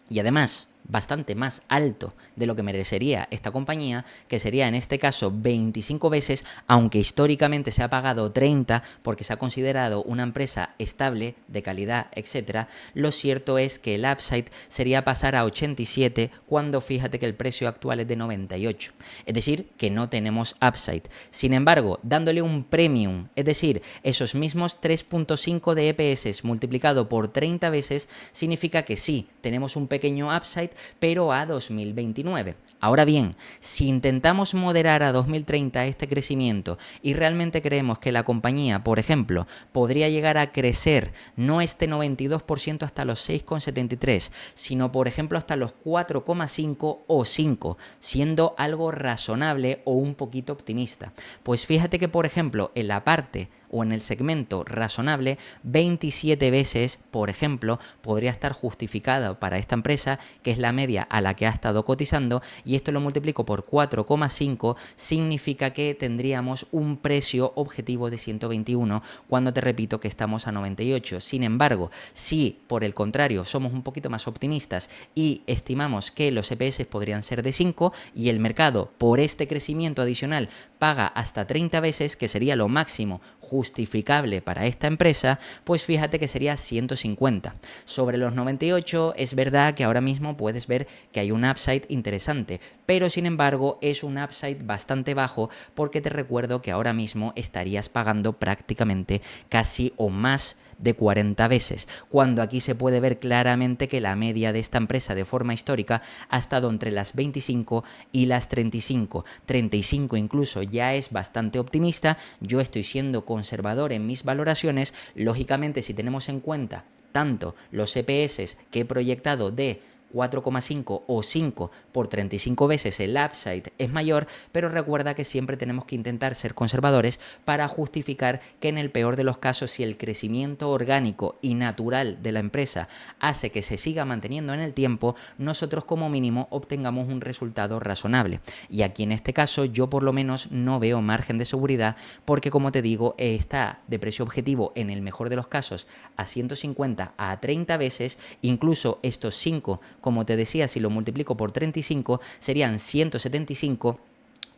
y además bastante más alto de lo que merecería esta compañía, que sería en este caso 25 veces, aunque históricamente se ha pagado 30 porque se ha considerado una empresa estable, de calidad, etcétera. Lo cierto es que el upside sería pasar a 87 cuando fíjate que el precio actual es de 98. Es decir, que no tenemos upside. Sin embargo, dándole un premium, es decir, esos mismos 3,5 de EPS multiplicado por 30 veces, significa que sí, tenemos un pequeño upside, pero a 2029. Ahora bien, si intentamos moderar a 2030 este crecimiento y realmente creemos que la compañía, por ejemplo, podría llegar a crecer no este 92% hasta los 6,73, sino por ejemplo hasta los 4,5 o 5, siendo algo razonable o un poquito optimista. Pues fíjate que, por ejemplo, en la parte o en el segmento razonable, 27 veces, por ejemplo, podría estar justificado para esta empresa, que es la media a la que ha estado cotizando, y esto lo multiplico por 4,5, significa que tendríamos un precio objetivo de 121, cuando te repito que estamos a 98. Sin embargo, si por el contrario somos un poquito más optimistas y estimamos que los EPS podrían ser de 5 y el mercado por este crecimiento adicional paga hasta 30 veces, que sería lo máximo justificable para esta empresa, pues fíjate que sería 150. Sobre los 98 es verdad que ahora mismo puedes ver que hay un upside interesante, pero sin embargo es un upside bastante bajo, porque te recuerdo que ahora mismo estarías pagando prácticamente casi o más de 40 veces, cuando aquí se puede ver claramente que la media de esta empresa de forma histórica ha estado entre las 25 y las 35. 35 incluso ya es bastante optimista. Yo estoy siendo conservador en mis valoraciones. Lógicamente, si tenemos en cuenta tanto los EPS que he proyectado de 4,5 o 5 por 35 veces, el upside es mayor, pero recuerda que siempre tenemos que intentar ser conservadores para justificar que en el peor de los casos, si el crecimiento orgánico y natural de la empresa hace que se siga manteniendo en el tiempo, nosotros como mínimo obtengamos un resultado razonable. Y aquí en este caso yo por lo menos no veo margen de seguridad, porque como te digo, está de precio objetivo en el mejor de los casos a 150 a 30 veces, incluso estos 5, como te decía, si lo multiplico por 35 serían 175,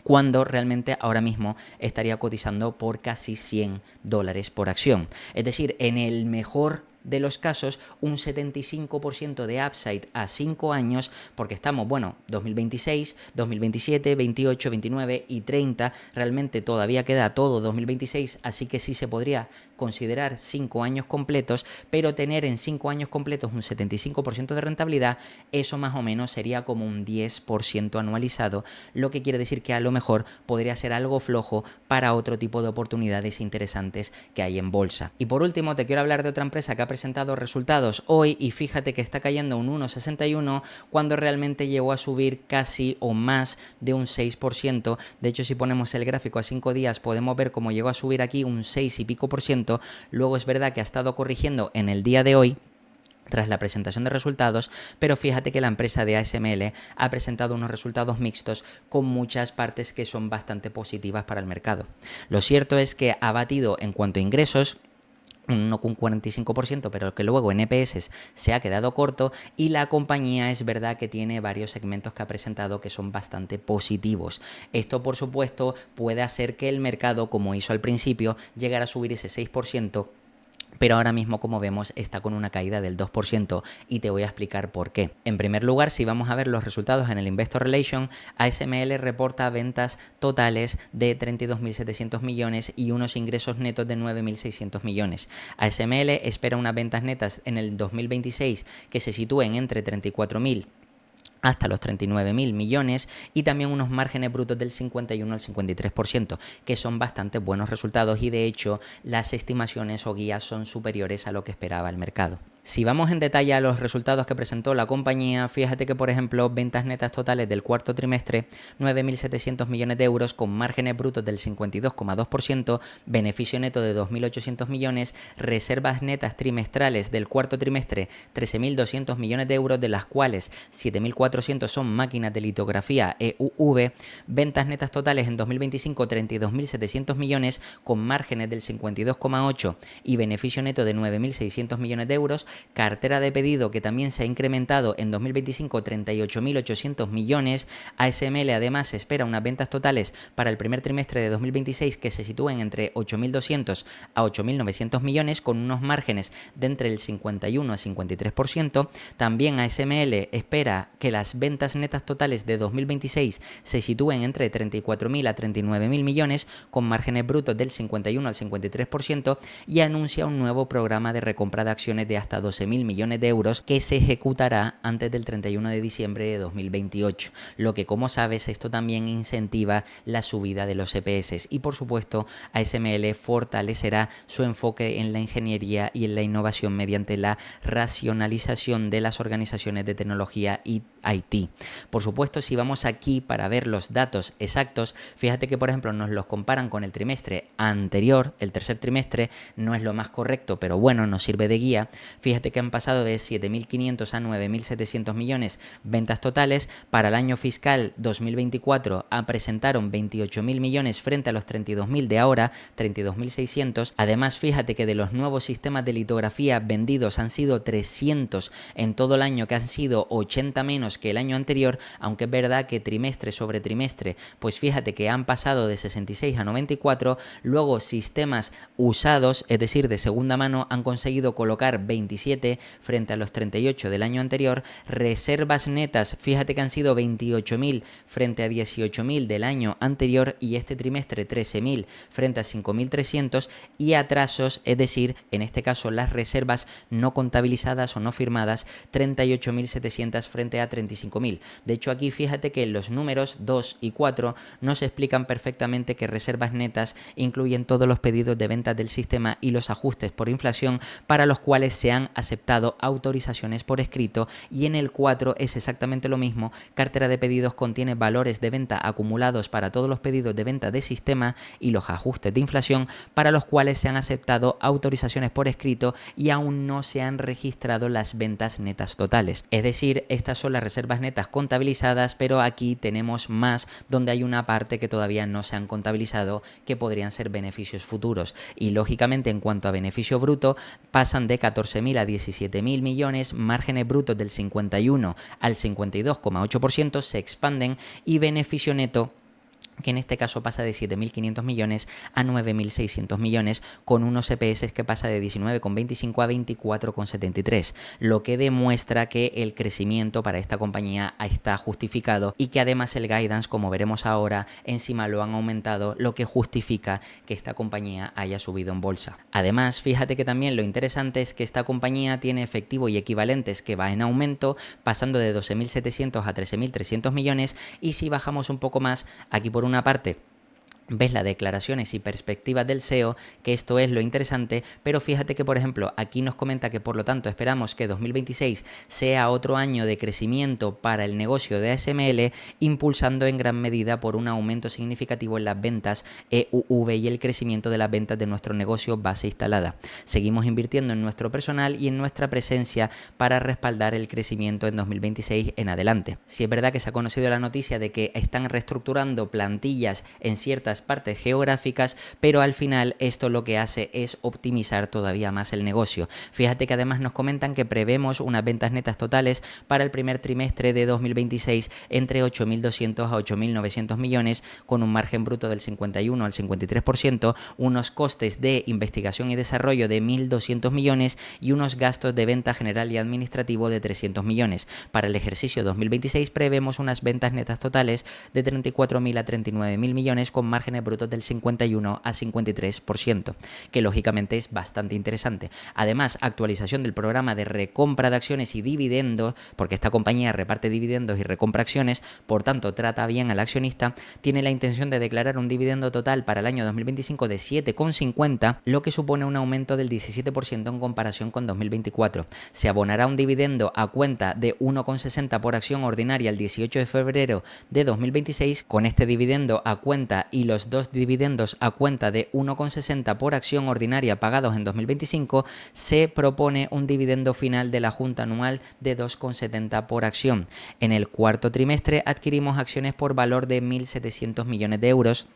cuando realmente ahora mismo estaría cotizando por casi $100 por acción. Es decir, en el mejor de los casos, un 75% de upside a 5 años, porque estamos, 2026, 2027, 28, 29 y 30, realmente todavía queda todo 2026, así que sí se podría considerar 5 años completos, pero tener en 5 años completos un 75% de rentabilidad, eso más o menos sería como un 10% anualizado, lo que quiere decir que a lo mejor podría ser algo flojo para otro tipo de oportunidades interesantes que hay en bolsa. Y por último, te quiero hablar de otra empresa que ha presentado resultados hoy y fíjate que está cayendo un 1,61 cuando realmente llegó a subir casi o más de un 6%. De hecho, si ponemos el gráfico a 5 días podemos ver cómo llegó a subir aquí un 6 y pico por ciento. Luego es verdad que ha estado corrigiendo en el día de hoy. tras la presentación de resultados, pero fíjate que la empresa de ASML ha presentado unos resultados mixtos con muchas partes que son bastante positivas para el mercado. Lo cierto es que ha batido en cuanto a ingresos un 1,45%, pero que luego en EPS se ha quedado corto, y la compañía es verdad que tiene varios segmentos que ha presentado que son bastante positivos. Esto, por supuesto, puede hacer que el mercado, como hizo al principio, llegara a subir ese 6%, pero ahora mismo, como vemos, está con una caída del 2% y te voy a explicar por qué. En primer lugar, si vamos a ver los resultados en el Investor Relation, ASML reporta ventas totales de 32.700 millones y unos ingresos netos de 9.600 millones. ASML espera unas ventas netas en el 2026 que se sitúen entre 34.000 hasta los 39.000 millones y también unos márgenes brutos del 51 al 53%, que son bastante buenos resultados, y de hecho las estimaciones o guías son superiores a lo que esperaba el mercado. Si vamos en detalle a los resultados que presentó la compañía, fíjate que, por ejemplo, ventas netas totales del cuarto trimestre, 9.700 millones de euros con márgenes brutos del 52,2%, beneficio neto de 2.800 millones, reservas netas trimestrales del cuarto trimestre, 13.200 millones de euros, de las cuales 7.400 son máquinas de litografía EUV, ventas netas totales en 2025, 32.700 millones con márgenes del 52,8% y beneficio neto de 9.600 millones de euros, cartera de pedido que también se ha incrementado en 2025, 38.800 millones. ASML además espera unas ventas totales para el primer trimestre de 2026 que se sitúen entre 8.200 a 8.900 millones con unos márgenes de entre el 51 a 53%. También ASML espera que las ventas netas totales de 2026 se sitúen entre 34.000 a 39.000 millones con márgenes brutos del 51 al 53% y anuncia un nuevo programa de recompra de acciones de hasta 12.000 millones de euros que se ejecutará antes del 31 de diciembre de 2028, lo que, como sabes, esto también incentiva la subida de los EPS y, por supuesto, ASML fortalecerá su enfoque en la ingeniería y en la innovación mediante la racionalización de las organizaciones de tecnología y IT. Por supuesto, si vamos aquí para ver los datos exactos, fíjate que, por ejemplo, nos los comparan con el trimestre anterior. El tercer trimestre no es lo más correcto, pero bueno, nos sirve de guía. Fíjate que han pasado de 7.500 a 9.700 millones ventas totales. Para el año fiscal 2024 presentaron 28.000 millones frente a los 32.000 de ahora, 32.600. Además, fíjate que de los nuevos sistemas de litografía vendidos han sido 300 en todo el año, que han sido 80 menos que el año anterior, aunque es verdad que trimestre sobre trimestre, pues fíjate que han pasado de 66 a 94. Luego, sistemas usados, es decir, de segunda mano, han conseguido colocar 27 frente a los 38 del año anterior. Reservas netas, fíjate que han sido 28.000 frente a 18.000 del año anterior, y este trimestre 13.000 frente a 5.300. Y atrasos, es decir, en este caso las reservas no contabilizadas o no firmadas, 38.700 frente a 35.000. De hecho, aquí fíjate que los números 2 y 4 nos explican perfectamente que reservas netas incluyen todos los pedidos de ventas del sistema y los ajustes por inflación para los cuales se han aceptado autorizaciones por escrito, y en el 4 es exactamente lo mismo. Cartera de pedidos contiene valores de venta acumulados para todos los pedidos de venta de sistema y los ajustes de inflación para los cuales se han aceptado autorizaciones por escrito y aún no se han registrado las ventas netas totales. Es decir, estas son las reservas netas contabilizadas, pero aquí tenemos más donde hay una parte que todavía no se han contabilizado, que podrían ser beneficios futuros. Y lógicamente, en cuanto a beneficio bruto, pasan de 14.000 a 17.000 millones, márgenes brutos del 51 al 52,8% se expanden, y beneficio neto, que en este caso pasa de 7.500 millones a 9.600 millones, con unos EPS que pasa de 19,25 a 24,73, lo que demuestra que el crecimiento para esta compañía está justificado y que además el guidance, como veremos ahora, encima lo han aumentado, lo que justifica que esta compañía haya subido en bolsa. Además, fíjate que también lo interesante es que esta compañía tiene efectivo y equivalentes que va en aumento, pasando de 12.700 a 13.300 millones, y si bajamos un poco más, aquí por una parte ves las declaraciones y perspectivas del SEO, que esto es lo interesante, pero fíjate que, por ejemplo, aquí nos comenta que por lo tanto esperamos que 2026 sea otro año de crecimiento para el negocio de ASML, impulsando en gran medida por un aumento significativo en las ventas EUV y el crecimiento de las ventas de nuestro negocio base instalada. Seguimos invirtiendo en nuestro personal y en nuestra presencia para respaldar el crecimiento en 2026 en adelante. Si es verdad que se ha conocido la noticia de que están reestructurando plantillas en ciertas partes geográficas, pero al final esto lo que hace es optimizar todavía más el negocio. Fíjate que además nos comentan que prevemos unas ventas netas totales para el primer trimestre de 2026 entre 8.200 a 8.900 millones, con un margen bruto del 51 al 53%, unos costes de investigación y desarrollo de 1.200 millones y unos gastos de venta general y administrativo de 300 millones. Para el ejercicio 2026 prevemos unas ventas netas totales de 34.000 a 39.000 millones con márgenes brutos del 51 a 53%, que lógicamente es bastante interesante. Además, actualización del programa de recompra de acciones y dividendos, porque esta compañía reparte dividendos y recompra acciones, por tanto trata bien al accionista, tiene la intención de declarar un dividendo total para el año 2025 de 7,50, lo que supone un aumento del 17% en comparación con 2024. Se abonará un dividendo a cuenta de 1,60 por acción ordinaria el 18 de febrero de 2026. Con este dividendo a cuenta y los dos dividendos a cuenta de 1,60 por acción ordinaria pagados en 2025, se propone un dividendo final de la junta anual de 2,70 por acción. En el cuarto trimestre adquirimos acciones por valor de 1.700 millones de euros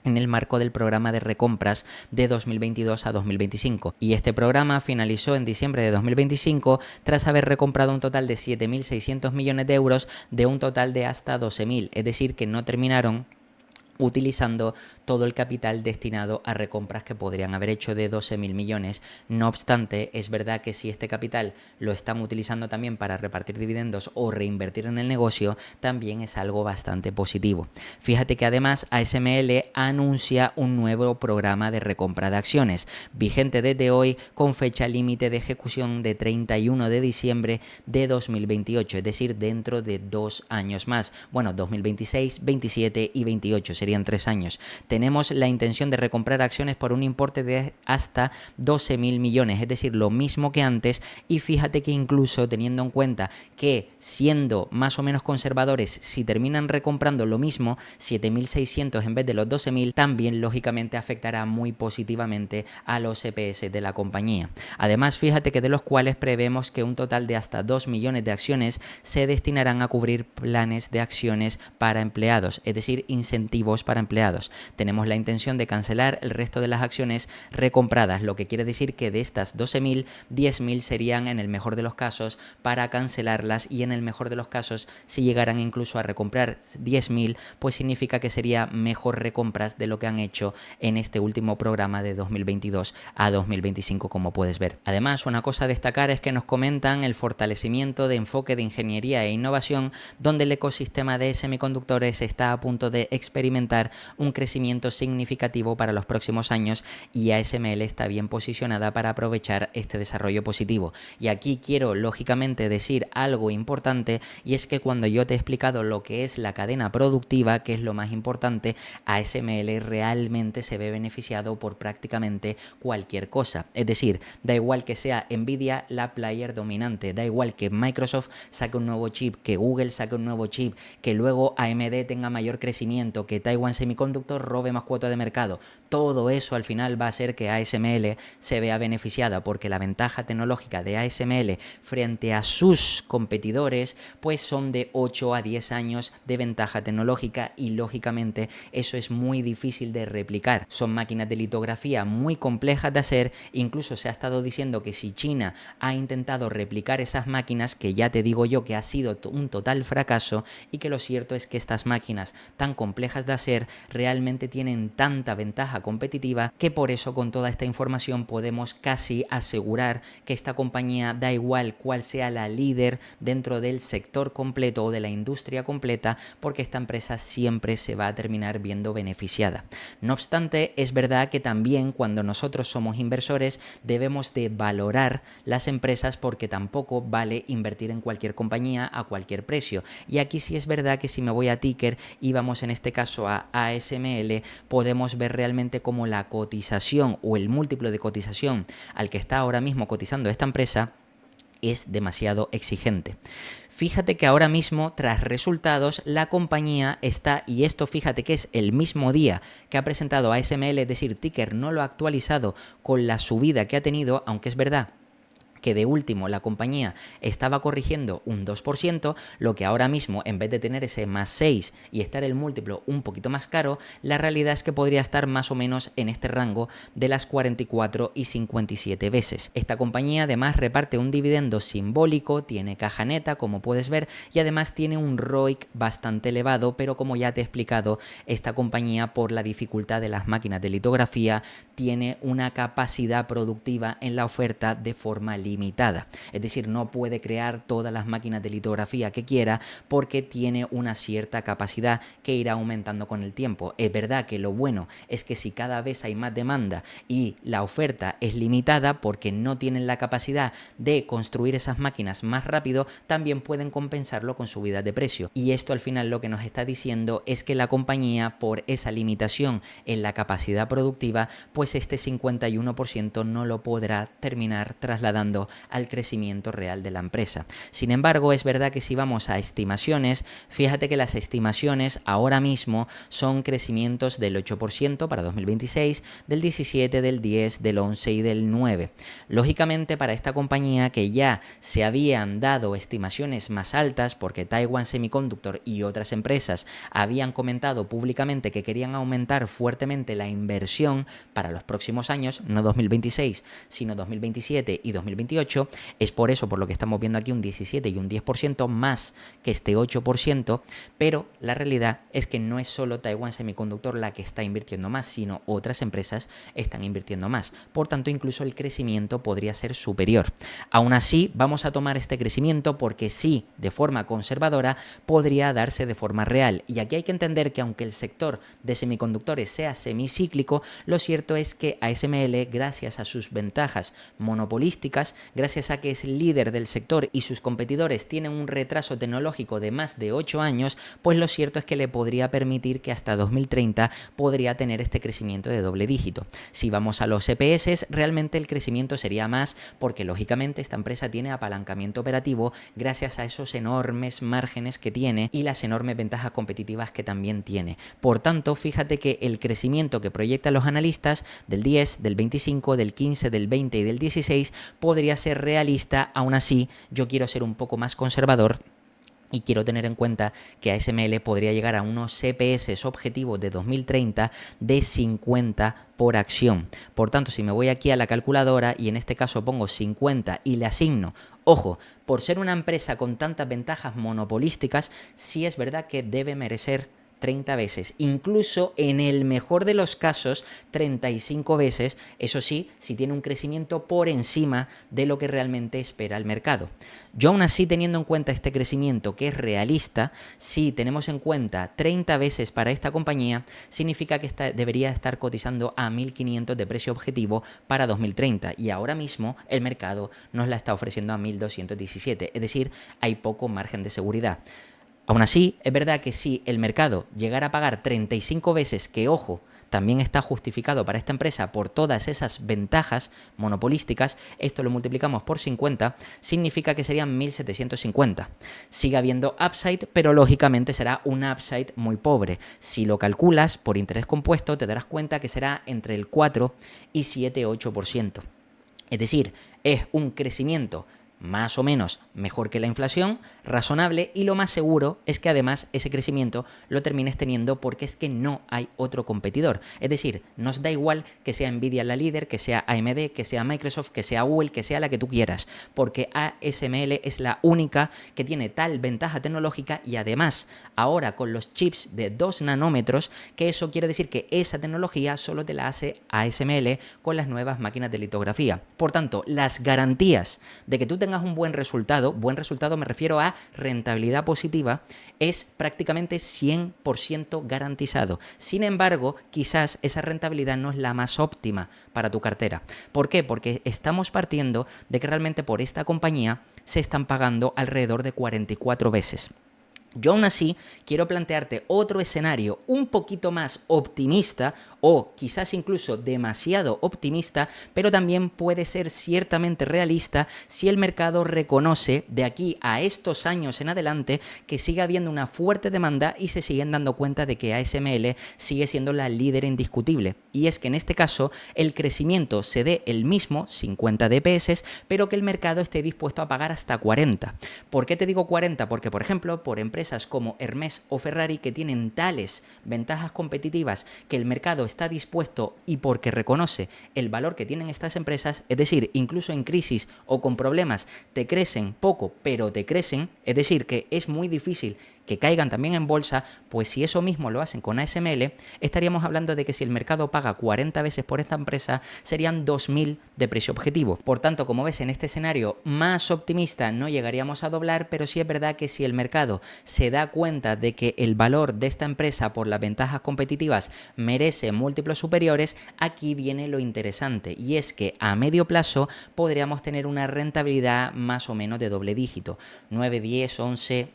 en el marco del programa de recompras de 2022 a 2025. Y este programa finalizó en diciembre de 2025 tras haber recomprado un total de 7.600 millones de euros de un total de hasta 12.000, es decir, que no terminaron utilizando todo el capital destinado a recompras que podrían haber hecho de 12.000 millones. No obstante, es verdad que si este capital lo están utilizando también para repartir dividendos o reinvertir en el negocio, también es algo bastante positivo. Fíjate que además ASML anuncia un nuevo programa de recompra de acciones, vigente desde hoy con fecha límite de ejecución de 31 de diciembre de 2028, es decir, dentro de 2 años más. Bueno, 2026, 27 y 28 serían 3 años. Tenemos la intención de recomprar acciones por un importe de hasta 12.000 millones, es decir, lo mismo que antes, y fíjate que incluso teniendo en cuenta que siendo más o menos conservadores, si terminan recomprando lo mismo, 7.600 en vez de los 12.000, también lógicamente afectará muy positivamente a los EPS de la compañía. Además, fíjate que de los cuales prevemos que un total de hasta 2 millones de acciones se destinarán a cubrir planes de acciones para empleados, es decir, incentivos para empleados. Tenemos la intención de cancelar el resto de las acciones recompradas, lo que quiere decir que de estas 12.000, 10.000 serían en el mejor de los casos para cancelarlas, y en el mejor de los casos, si llegaran incluso a recomprar 10.000, pues significa que sería mejor recompras de lo que han hecho en este último programa de 2022 a 2025, como puedes ver. Además, una cosa a destacar es que nos comentan el fortalecimiento de enfoque de ingeniería e innovación, donde el ecosistema de semiconductores está a punto de experimentar un crecimiento significativo para los próximos años, y ASML está bien posicionada para aprovechar este desarrollo positivo. Y aquí quiero lógicamente decir algo importante, y es que cuando yo te he explicado lo que es la cadena productiva, que es lo más importante, ASML realmente se ve beneficiado por prácticamente cualquier cosa. Es decir, da igual que sea Nvidia la player dominante, da igual que Microsoft saque un nuevo chip, que Google saque un nuevo chip, que luego AMD tenga mayor crecimiento, que Taiwan Semiconductor robe más cuota de mercado. Todo eso al final va a hacer que ASML se vea beneficiada, porque la ventaja tecnológica de ASML frente a sus competidores pues son de 8 a 10 años de ventaja tecnológica, y lógicamente eso es muy difícil de replicar. Son máquinas de litografía muy complejas de hacer, incluso se ha estado diciendo que si China ha intentado replicar esas máquinas, que ya te digo yo que ha sido un total fracaso, y que lo cierto es que estas máquinas tan complejas de hacer realmente tienen tanta ventaja ventaja competitiva, que por eso con toda esta información podemos casi asegurar que esta compañía, da igual cuál sea la líder dentro del sector completo o de la industria completa, porque esta empresa siempre se va a terminar viendo beneficiada. No obstante, es verdad que también cuando nosotros somos inversores debemos de valorar las empresas, porque tampoco vale invertir en cualquier compañía a cualquier precio. Y aquí sí es verdad que si me voy a Ticker y vamos en este caso a ASML, podemos ver realmente cómo la cotización o el múltiplo de cotización al que está ahora mismo cotizando esta empresa es demasiado exigente. Fíjate que ahora mismo, tras resultados, la compañía está, y esto fíjate que es el mismo día que ha presentado ASML, es decir, Ticker no lo ha actualizado con la subida que ha tenido, aunque es verdad que de último la compañía estaba corrigiendo un 2%, lo que ahora mismo, en vez de tener ese más 6 y estar el múltiplo un poquito más caro, la realidad es que podría estar más o menos en este rango de las 44 y 57 veces. Esta compañía además reparte un dividendo simbólico, tiene caja neta, como puedes ver, y además tiene un ROIC bastante elevado, pero como ya te he explicado, esta compañía, por la dificultad de las máquinas de litografía, tiene una capacidad productiva en la oferta de forma limitada. Es decir, no puede crear todas las máquinas de litografía que quiera, porque tiene una cierta capacidad que irá aumentando con el tiempo. Es verdad que lo bueno es que si cada vez hay más demanda y la oferta es limitada porque no tienen la capacidad de construir esas máquinas más rápido, también pueden compensarlo con subidas de precio. Y esto al final lo que nos está diciendo es que la compañía, por esa limitación en la capacidad productiva, pues este 51% no lo podrá terminar trasladando al crecimiento real de la empresa. Sin embargo, es verdad que si vamos a estimaciones, fíjate que las estimaciones ahora mismo son crecimientos del 8% para 2026, del 17, del 10, del 11 y del 9. Lógicamente, para esta compañía, que ya se habían dado estimaciones más altas porque Taiwan Semiconductor y otras empresas habían comentado públicamente que querían aumentar fuertemente la inversión para los próximos años, no 2026, sino 2027 y 2028, es por eso por lo que estamos viendo aquí un 17 y un 10% más que este 8%, pero la realidad es que no es solo Taiwan Semiconductor la que está invirtiendo más, sino otras empresas están invirtiendo más. Por tanto, incluso el crecimiento podría ser superior. Aún así, vamos a tomar este crecimiento porque sí, de forma conservadora, podría darse de forma real. Y aquí hay que entender que aunque el sector de semiconductores sea semicíclico, lo cierto es que ASML, gracias a sus ventajas monopolísticas, gracias a que es líder del sector y sus competidores tienen un retraso tecnológico de más de 8 años, pues lo cierto es que le podría permitir que hasta 2030 podría tener este crecimiento de doble dígito. Si vamos a los EPS, realmente el crecimiento sería más, porque lógicamente esta empresa tiene apalancamiento operativo gracias a esos enormes márgenes que tiene y las enormes ventajas competitivas que también tiene. Por tanto, fíjate que el crecimiento que proyectan los analistas del 10, del 25, del 15, del 20 y del 16 podría ser realista. Aún así, yo quiero ser un poco más conservador y quiero tener en cuenta que ASML podría llegar a unos CPS objetivos de 2030 de 50 por acción. Por tanto, si me voy aquí a la calculadora y en este caso pongo 50 y le asigno, ojo, por ser una empresa con tantas ventajas monopolísticas, sí es verdad que debe merecer 30 veces, incluso en el mejor de los casos 35 veces, eso sí, si tiene un crecimiento por encima de lo que realmente espera el mercado. Yo aún así, teniendo en cuenta este crecimiento que es realista, si tenemos en cuenta 30 veces para esta compañía, significa que debería estar cotizando a 1.500 de precio objetivo para 2030 y ahora mismo el mercado nos la está ofreciendo a 1.217, es decir, hay poco margen de seguridad. Aún así, es verdad que si el mercado llegara a pagar 35 veces, que ojo, también está justificado para esta empresa por todas esas ventajas monopolísticas, esto lo multiplicamos por 50, significa que serían 1.750. Sigue habiendo upside, pero lógicamente será un upside muy pobre. Si lo calculas por interés compuesto, te darás cuenta que será entre el 4 y 7-8%. Es decir, es un crecimiento más o menos mejor que la inflación, razonable, y lo más seguro es que además ese crecimiento lo termines teniendo porque es que no hay otro competidor. Es decir, nos da igual que sea Nvidia la líder, que sea AMD, que sea Microsoft, que sea Google, que sea la que tú quieras, porque ASML es la única que tiene tal ventaja tecnológica y además ahora con los chips de 2 nanómetros, que eso quiere decir que esa tecnología solo te la hace ASML con las nuevas máquinas de litografía. Por tanto, las garantías de que tú tengas un buen resultado me refiero a rentabilidad positiva, es prácticamente 100% garantizado. Sin embargo, quizás esa rentabilidad no es la más óptima para tu cartera. ¿Por qué? Porque estamos partiendo de que realmente por esta compañía se están pagando alrededor de 44 veces. Yo aún así quiero plantearte otro escenario un poquito más optimista o quizás incluso demasiado optimista, pero también puede ser ciertamente realista si el mercado reconoce de aquí a estos años en adelante que sigue habiendo una fuerte demanda y se siguen dando cuenta de que ASML sigue siendo la líder indiscutible. Y es que en este caso el crecimiento se dé el mismo, 50 DPS, pero que el mercado esté dispuesto a pagar hasta 40. ¿Por qué te digo 40? Porque, por ejemplo, por empresas como Hermès o Ferrari que tienen tales ventajas competitivas que el mercado está dispuesto y porque reconoce el valor que tienen estas empresas, es decir, incluso en crisis o con problemas te crecen poco, pero te crecen, es decir, que es muy difícil que caigan también en bolsa, pues si eso mismo lo hacen con ASML, estaríamos hablando de que si el mercado paga 40 veces por esta empresa, serían 2.000 de precio objetivo. Por tanto, como ves, en este escenario más optimista no llegaríamos a doblar, pero sí es verdad que si el mercado se da cuenta de que el valor de esta empresa por las ventajas competitivas merece múltiplos superiores, aquí viene lo interesante, y es que a medio plazo podríamos tener una rentabilidad más o menos de doble dígito, 9, 10, 11...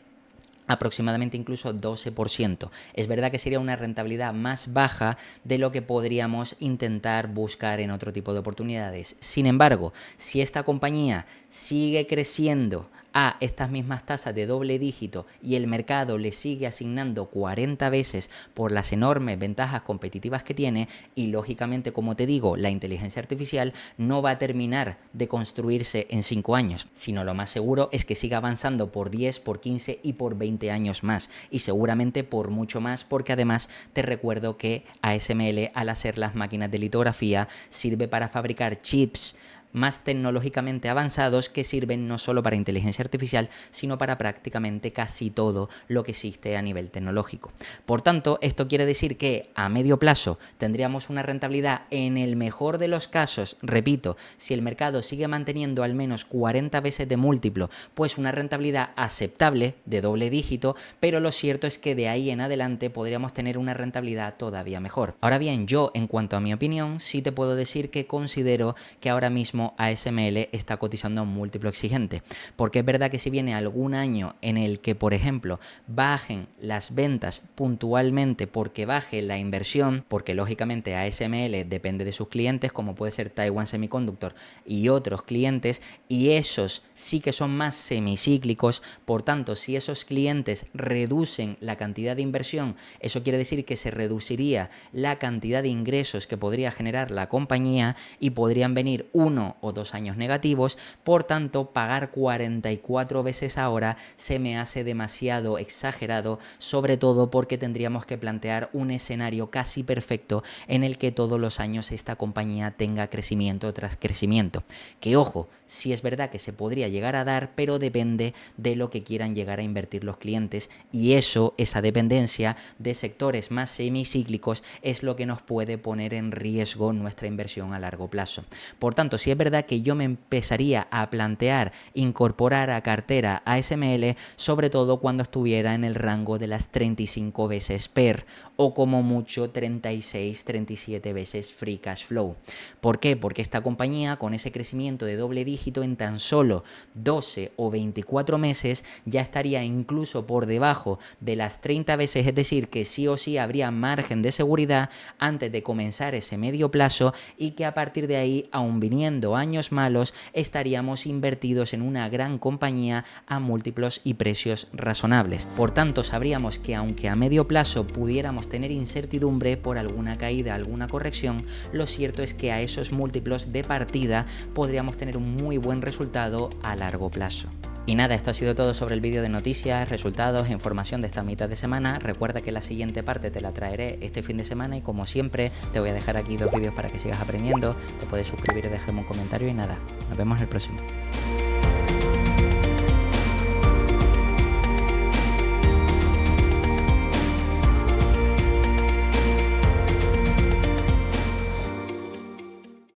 aproximadamente incluso 12%. Es verdad que sería una rentabilidad más baja de lo que podríamos intentar buscar en otro tipo de oportunidades. Sin embargo, si esta compañía sigue creciendo a estas mismas tasas de doble dígito y el mercado le sigue asignando 40 veces por las enormes ventajas competitivas que tiene, y lógicamente, como te digo, la inteligencia artificial no va a terminar de construirse en 5 años, sino lo más seguro es que siga avanzando por 10, por 15 y por 20 años más, y seguramente por mucho más, porque además te recuerdo que ASML, al hacer las máquinas de litografía, sirve para fabricar chips más tecnológicamente avanzados que sirven no solo para inteligencia artificial, sino para prácticamente casi todo lo que existe a nivel tecnológico. Por tanto, esto quiere decir que a medio plazo tendríamos una rentabilidad, en el mejor de los casos, repito, si el mercado sigue manteniendo al menos 40 veces de múltiplo, pues una rentabilidad aceptable de doble dígito, pero lo cierto es que de ahí en adelante podríamos tener una rentabilidad todavía mejor. Ahora bien, yo, en cuanto a mi opinión, sí te puedo decir que considero que ahora mismo ASML está cotizando a un múltiplo exigente, porque es verdad que si viene algún año en el que, por ejemplo, bajen las ventas puntualmente porque baje la inversión, porque lógicamente ASML depende de sus clientes, como puede ser Taiwan Semiconductor y otros clientes, y esos sí que son más semicíclicos. Por tanto, si esos clientes reducen la cantidad de inversión, eso quiere decir que se reduciría la cantidad de ingresos que podría generar la compañía y podrían venir 1 o 2 años negativos. Por tanto, pagar 44 veces ahora se me hace demasiado exagerado, sobre todo porque tendríamos que plantear un escenario casi perfecto en el que todos los años esta compañía tenga crecimiento tras crecimiento. Que ojo, sí es verdad que se podría llegar a dar, pero depende de lo que quieran llegar a invertir los clientes, y esa dependencia de sectores más semicíclicos es lo que nos puede poner en riesgo nuestra inversión a largo plazo. Por tanto, sí es verdad que yo me empezaría a plantear incorporar a cartera ASML, sobre todo cuando estuviera en el rango de las 35 veces PER o como mucho 36, 37 veces Free Cash Flow. ¿Por qué? Porque esta compañía, con ese crecimiento de doble dígito en tan solo 12 o 24 meses, ya estaría incluso por debajo de las 30 veces, es decir, que sí o sí habría margen de seguridad antes de comenzar ese medio plazo, y que a partir de ahí, aun viniendo habido años malos, estaríamos invertidos en una gran compañía a múltiplos y precios razonables. Por tanto, sabríamos que aunque a medio plazo pudiéramos tener incertidumbre por alguna caída, alguna corrección, lo cierto es que a esos múltiplos de partida podríamos tener un muy buen resultado a largo plazo. Y nada, esto ha sido todo sobre el vídeo de noticias, resultados e información de esta mitad de semana. Recuerda que la siguiente parte te la traeré este fin de semana y como siempre te voy a dejar aquí 2 vídeos para que sigas aprendiendo. Te puedes suscribir y dejarme un comentario y nada, nos vemos en el próximo.